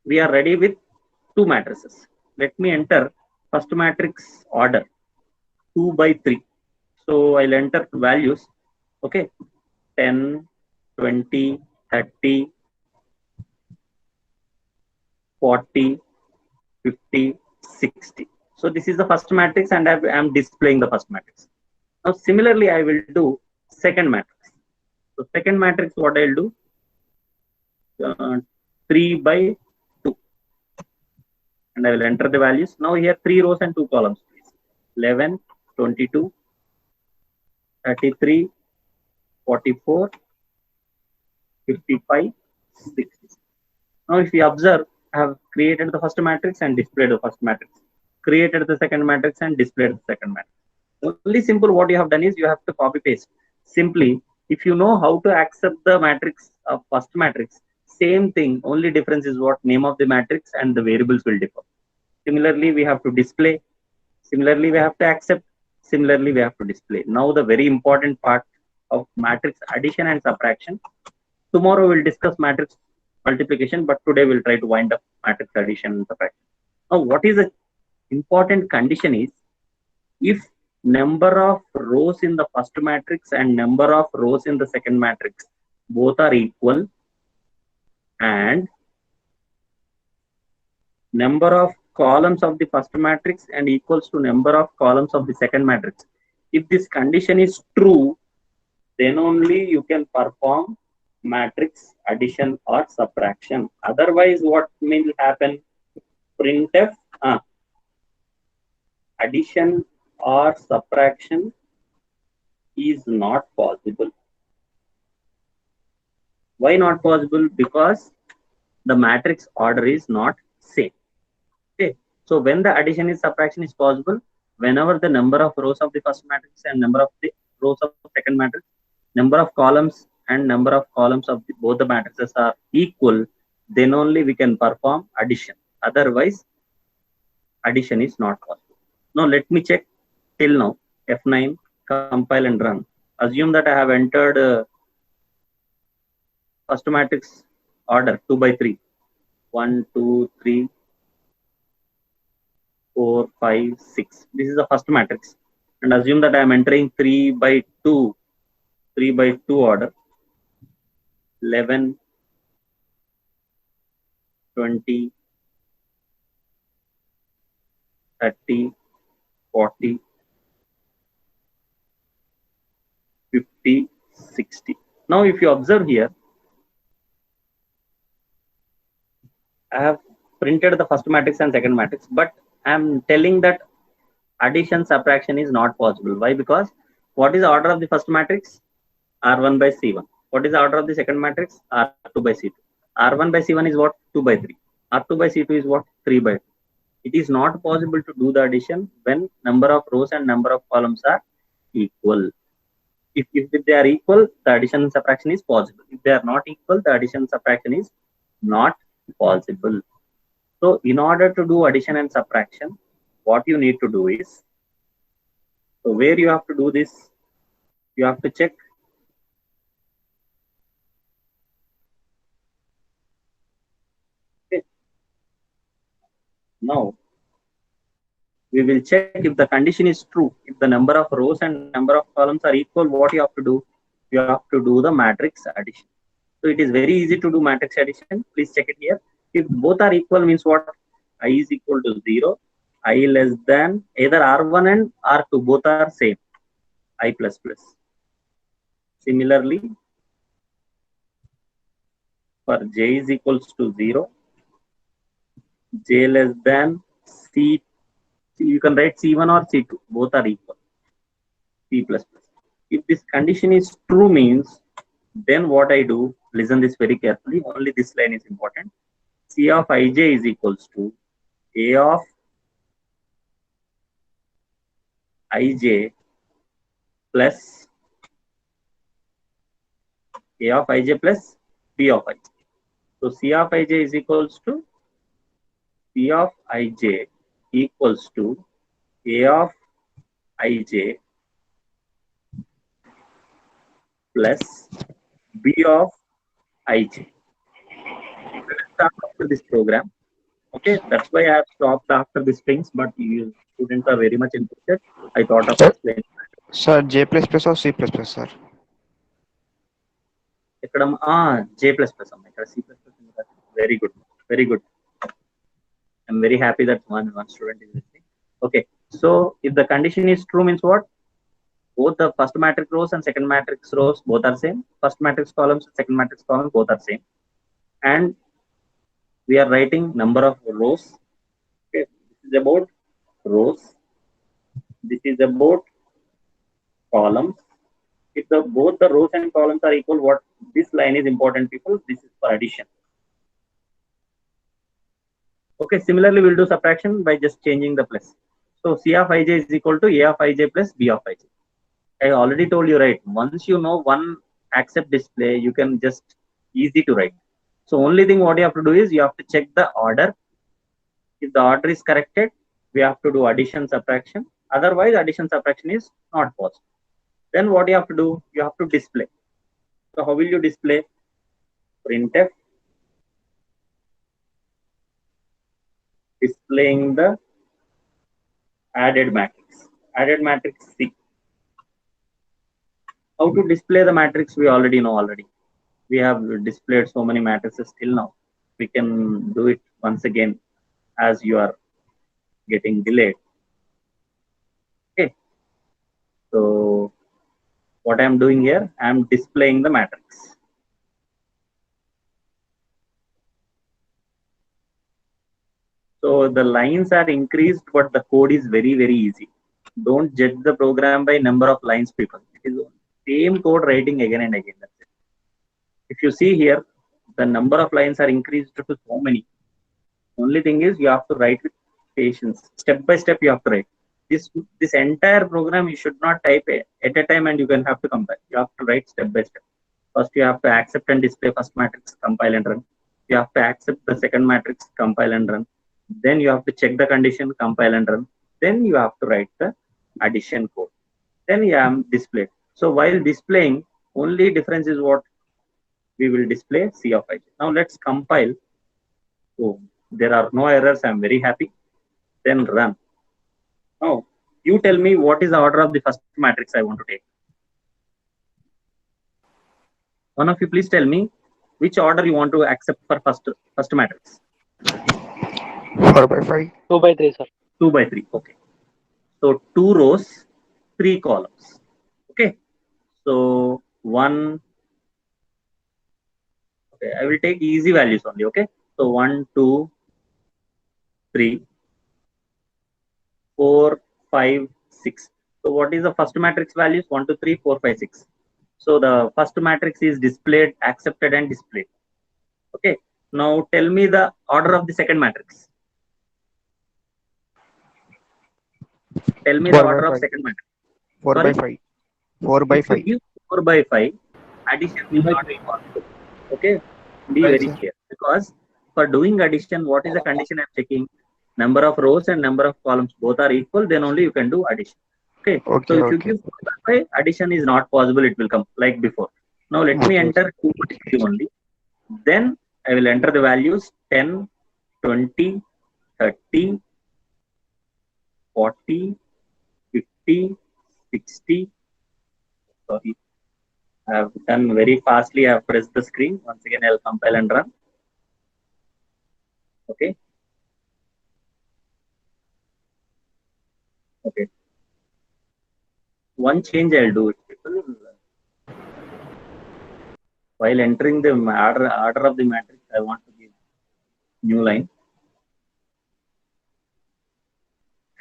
we are ready with two matrices. Let me enter first matrix order 2 by 3. So I'll enter values. Okay, 10, 20, 30, 40, 50, 60. So this is the first matrix, and I am displaying the first matrix. Now similarly, I will do second matrix. So second matrix, what I'll do, 3 by and I will enter the values. Now here 3 rows and 2 columns, please. 11, 22, 33, 44, 55, 60. Now if you observe, I have created the first matrix and displayed the first matrix, created the second matrix and displayed the second matrix. Only simple what you have done is you have to copy paste. Simply, if you know how to accept the matrix of first matrix, same thing, only difference is what name of the matrix and the variables will differ. Similarly, we have to display. Similarly, we have to accept. Similarly, we have to display. Now the very important part of matrix addition and subtraction. Tomorrow we'll discuss matrix multiplication, but today we'll try to wind up matrix addition and subtraction. Now, what is the important condition is if number of rows in the first matrix and number of rows in the second matrix both are equal and number of columns of the first matrix and equals to number of columns of the second matrix. If this condition is true, then only you can perform matrix addition or subtraction. Otherwise, what will happen? Printf addition or subtraction is not possible. Why not possible? Because the matrix order is not same. Okay. So when the addition is subtraction is possible, whenever the number of rows of the first matrix and number of the rows of the second matrix, number of columns and number of columns of both the matrices are equal, then only we can perform addition. Otherwise, addition is not possible. Now let me check till now. F9, compile and run. Assume that I have entered first matrix order 2 by 3. 1, 2, 3, 4, 5, 6. This is the first matrix. And assume that I am entering 3 by 2 order. 11, 20, 30, 40, 50, 60. Now if you observe here, I have printed the first matrix and second matrix, but I am telling that addition subtraction is not possible. Why? Because what is the order of the first matrix? R1 by C1. What is the order of the second matrix? R2 by C2. R1 by C1 is what? 2 by 3. R2 by C2 is what? 3 by 2. It is not possible to do the addition when number of rows and number of columns are equal. If they are equal, the addition and subtraction is possible. If they are not equal, the addition and subtraction is not possible. So in order to do addition and subtraction, what you need to do is, so where you have to do this, you have to check now. We will check if the condition is true. If the number of rows and number of columns are equal, what you have to do? You have to do the matrix addition. So it is very easy to do matrix addition. Please check it here. If both are equal means what? I is equal to 0. I less than either R1 and R2. Both are same. I plus plus. Similarly, for J is equals to 0. J less than C. You can write C1 or C2. Both are equal. C plus plus. If this condition is true means, then what I do, listen this very carefully. Only this line is important. C of ij is equals to A of ij plus A of ij plus B of ij. So C of ij is equals to C of ij equals to A of ij plus B of ij. Start after this program. Okay, that's why I have stopped after these things, but you students are very much interested. I thought of explaining. Sir, J++ or C++, sir? J++. C++. Very good. Very good. I'm very happy that one student is listening. Okay, so if the condition is true means what? Both the first matrix rows and second matrix rows both are same. First matrix columns and second matrix columns both are same. And we are writing number of rows is about rows. This is about columns. If both the rows and columns are equal, what this line is important, people. This is for addition. Okay. Similarly, we'll do subtraction by just changing the plus. So C of ij is equal to A of ij plus B of ij. I already told you, right? Once you know one accept display, you can just easy to write. So only thing what you have to do is you have to check the order. If the order is corrected, we have to do addition subtraction. Otherwise, addition subtraction is not possible. Then what you have to do? You have to display. So how will you display? Printf displaying the added matrix. Added matrix C. How to display the matrix? We already know already. We have displayed so many matrices till now. We can do it once again as you are getting delayed. Okay. So what I am doing here, I am displaying the matrix. So the lines are increased, but the code is very, very easy. Don't judge the program by number of lines, people. It is same code writing again and again. That's it. If you see here, the number of lines are increased to so many. Only thing is you have to write with patience. Step by step, you have to write. This entire program you should not type at a time and you can have to compile. You have to write step by step. First, you have to accept and display first matrix, compile and run. You have to accept the second matrix, compile and run. Then you have to check the condition, compile and run. Then you have to write the addition code. Then you have displayed. So while displaying, only difference is what we will display C of ij. Now let's compile. So there are no errors. I'm very happy. Then run. Now you tell me what is the order of the first matrix I want to take. One of you please tell me which order you want to accept for first matrix. 4 by 5. 2 by 3, sir. 2 by 3. Okay. So 2 rows, 3 columns. Okay. So 1. Okay. I will take easy values only. Okay. So 1, 2, 3, 4, 5, 6. So what is the first matrix values? 1, 2, 3, 4, 5, 6. So the first matrix is displayed, accepted and displayed. Okay. Now tell me the order of the second matrix. Tell me the 4 by order of 5. second matrix. 4 by Sorry? 5. 4 by If you 5. give 4 by 5, addition will not be possible. Okay. Be Why, very sir? clear. Because for doing addition, what is the condition I'm checking? Number of rows and number of columns both are equal, then only you can do addition. Okay. So Okay, if you okay. give 4 by 5, addition is not possible, it will come like before. Now let me Okay, enter 2 by 3 only. Then I will enter the values 10, 20, 30, 40, 50, 60. Sorry, I have done very fastly. I have pressed the screen. Once again, I'll compile and run. Okay. Okay. One change I'll do it. While entering the order of the matrix, I want to give new line.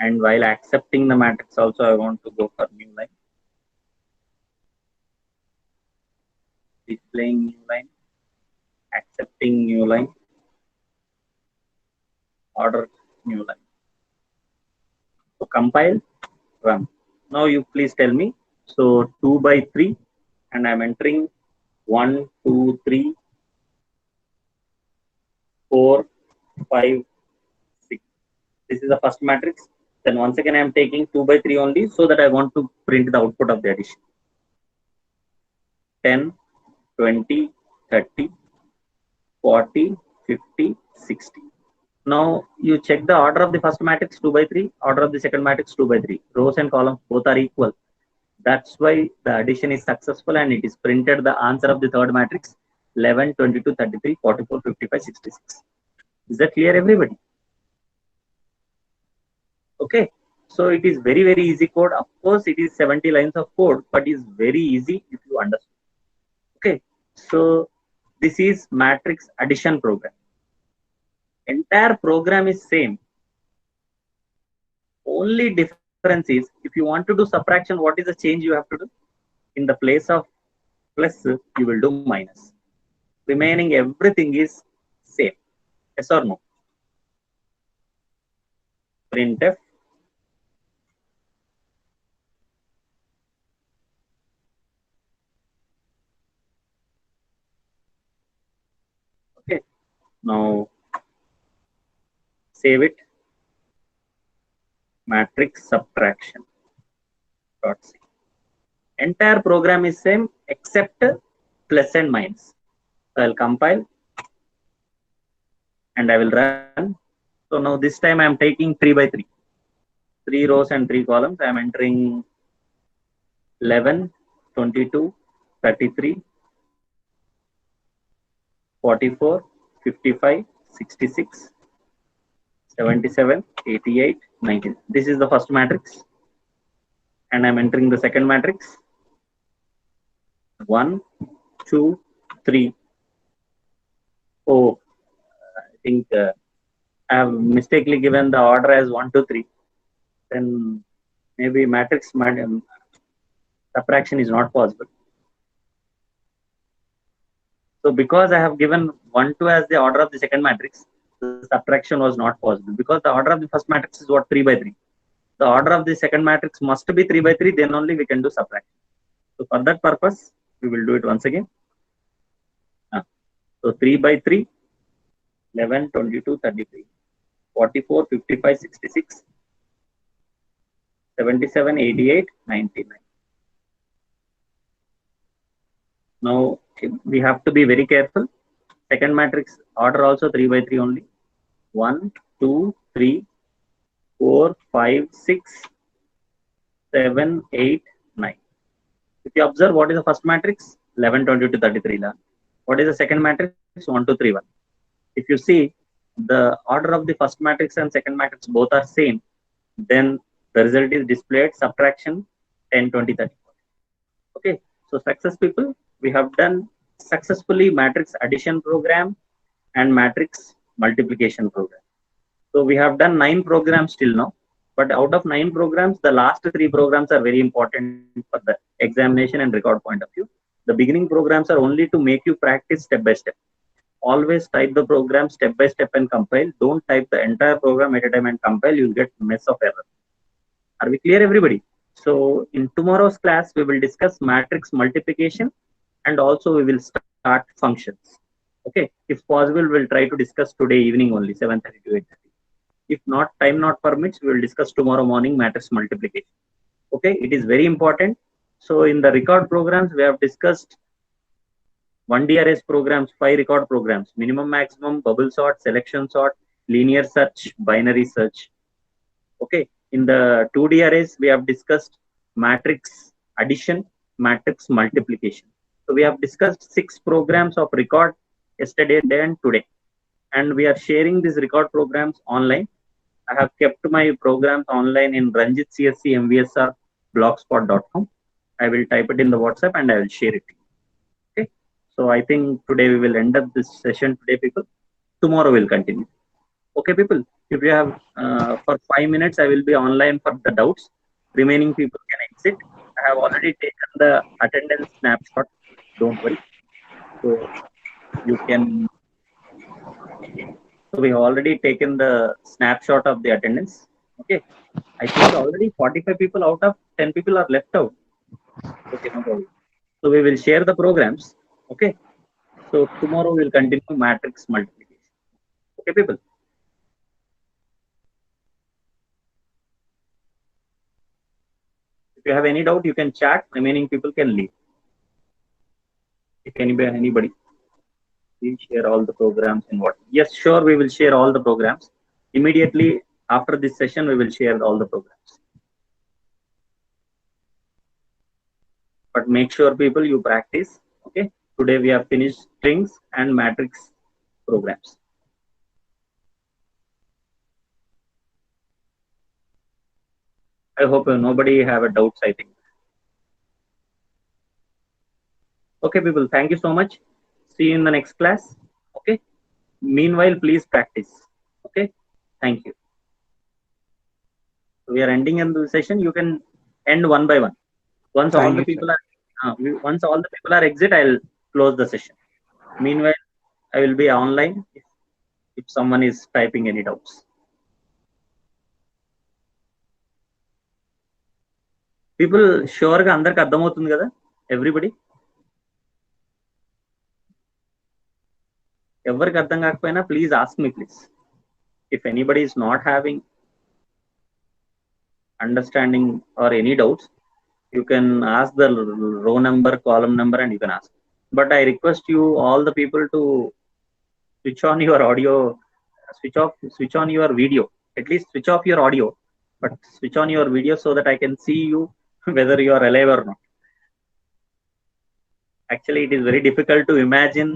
And while accepting the matrix also, I want to go for new line. Displaying new line. Accepting new line. Order new line. So compile, run. Now you please tell me. So 2 by 3 and I'm entering 1, 2, 3, 4, 5, 6. This is the first matrix. Then once again, I am taking 2 by 3 only so that I want to print the output of the addition. 10, 20, 30, 40, 50, 60. Now you check the order of the first matrix 2 by 3, order of the second matrix 2 by 3. Rows and columns both are equal. That's why the addition is successful and it is printed the answer of the third matrix 11, 22, 33, 44, 55, 66. Is that clear, everybody? Okay. So it is very, very easy code. Of course, it is 70 lines of code, but it is very easy if you understand. Okay. So this is matrix addition program. Entire program is same. only difference is, if you want to do subtraction, what is the change you have to do? In the place of plus, you will do minus. Remaining everything is same. Yes or no? Printf okay. Now save it. Matrix subtraction dot c. Entire program is same except plus and minus. So I'll compile and I will run. So now this time I am taking 3 by 3. 3 rows and 3 columns. I am entering 11, 22, 33, 44, 55, 66, 77, 88, 19. This is the first matrix. And I'm entering the second matrix. 1, 2, 3. Oh, I think I have mistakenly given the order as 1, 2, 3. Then maybe matrix subtraction is not possible. So because I have given 1, 2 as the order of the second matrix, the subtraction was not possible, because the order of the first matrix is what? 3 by 3. The order of the second matrix must be 3 by 3, then only we can do subtraction. So for that purpose, we will do it once again. So 3 by 3, 11, 22, 33, 44, 55, 66, 77, 88, 99. Now we have to be very careful. Second matrix order also 3 by 3 only. 1, 2, 3, 4, 5, 6, 7, 8, 9. If you observe, what is the first matrix? 11, 22, 33. What is the second matrix? 1, 2, 3, 1. If you see, the order of the first matrix and second matrix both are same, then the result is displayed subtraction 10, 20, 30. Okay, so success people, we have done successfully matrix addition program and matrix multiplication program. So we have done 9 programs till now, but out of 9 programs, the last 3 programs are very important for the examination and record point of view. The beginning programs are only to make you practice step by step. Always type the program step by step and compile. Don't type the entire program at a time and compile. You'll get mess of error. Are we clear, everybody? So in tomorrow's class, we will discuss matrix multiplication, and also we will start functions. Okay, if possible, we'll try to discuss today evening only, 7:30 to 8:30. If not, time not permits, we will discuss tomorrow morning matrix multiplication. Okay, it is very important. So in the record programs, we have discussed 1D-arrays programs, 5 record programs: minimum, maximum, bubble sort, selection sort, linear search, binary search. Okay, in the 2D-arrays, we have discussed matrix addition, matrix multiplication. So we have discussed 6 programs of record yesterday, day, and today. And we are sharing these record programs online. I have kept my programs online in ranjitcscmvsr blogspot.com. I will type it in the WhatsApp and I will share it. Okay. So I think today we will end up this session today, people. Tomorrow we'll continue. Okay, people. If you have for 5 minutes, I will be online for the doubts. Remaining people can exit. I have already taken the attendance snapshot. Don't worry. So you can. So we have already taken the snapshot of the attendance. Okay. I think already 45 people out of 10 people are left out. Okay, no problem. So we will share the programs. Okay. So tomorrow we'll continue matrix multiplication. Okay, people. If you have any doubt, you can chat. Remaining people can leave. If anybody, we'll share all the programs in what? Yes, sure, we will share all the programs. Immediately after this session, we will share all the programs. But make sure, people, you practice. Okay. Today we have finished strings and matrix programs. I hope nobody have a doubts, I think. Okay, people, thank you so much. See you in the next class. Okay. Meanwhile, please practice. Okay. Thank you. we are ending in the session. You can end one by one. Once all Thank the you, sir. people are once all the people are exit, I'll close the session. Meanwhile, I will be online if someone is typing any doubts. People sure గా అందరికి అర్థమవుతుంది కదా? Everybody? ఎవరికి అర్థం కాకపోయినా please ask me please. If anybody is not having understanding or any doubts, you can ask the row number, column number, and you can ask. But I request you all the people to switch on your audio, switch on your video. At least switch off your audio, but switch on your video so that I can see you whether you are alive or not. Actually, it is very difficult to imagine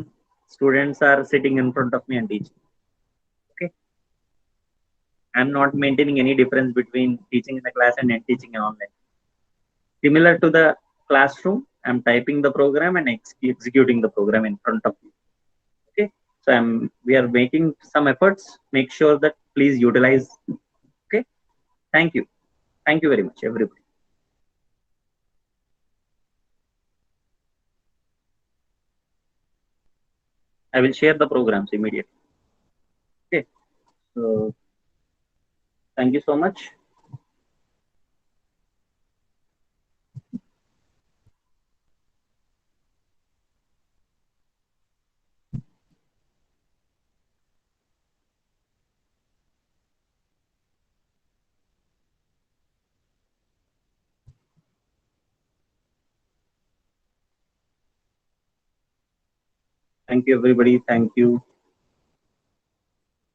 students are sitting in front of me and teaching. Okay, I'm not maintaining any difference between teaching in the class and teaching online. Similar to the classroom, I'm typing the program and executing the program in front of you. Okay, so we are making some efforts. Make sure that please utilize. Okay, thank you very much, everybody. I will share the programs immediately. Okay, so thank you so much. Thank you, everybody. Thank you.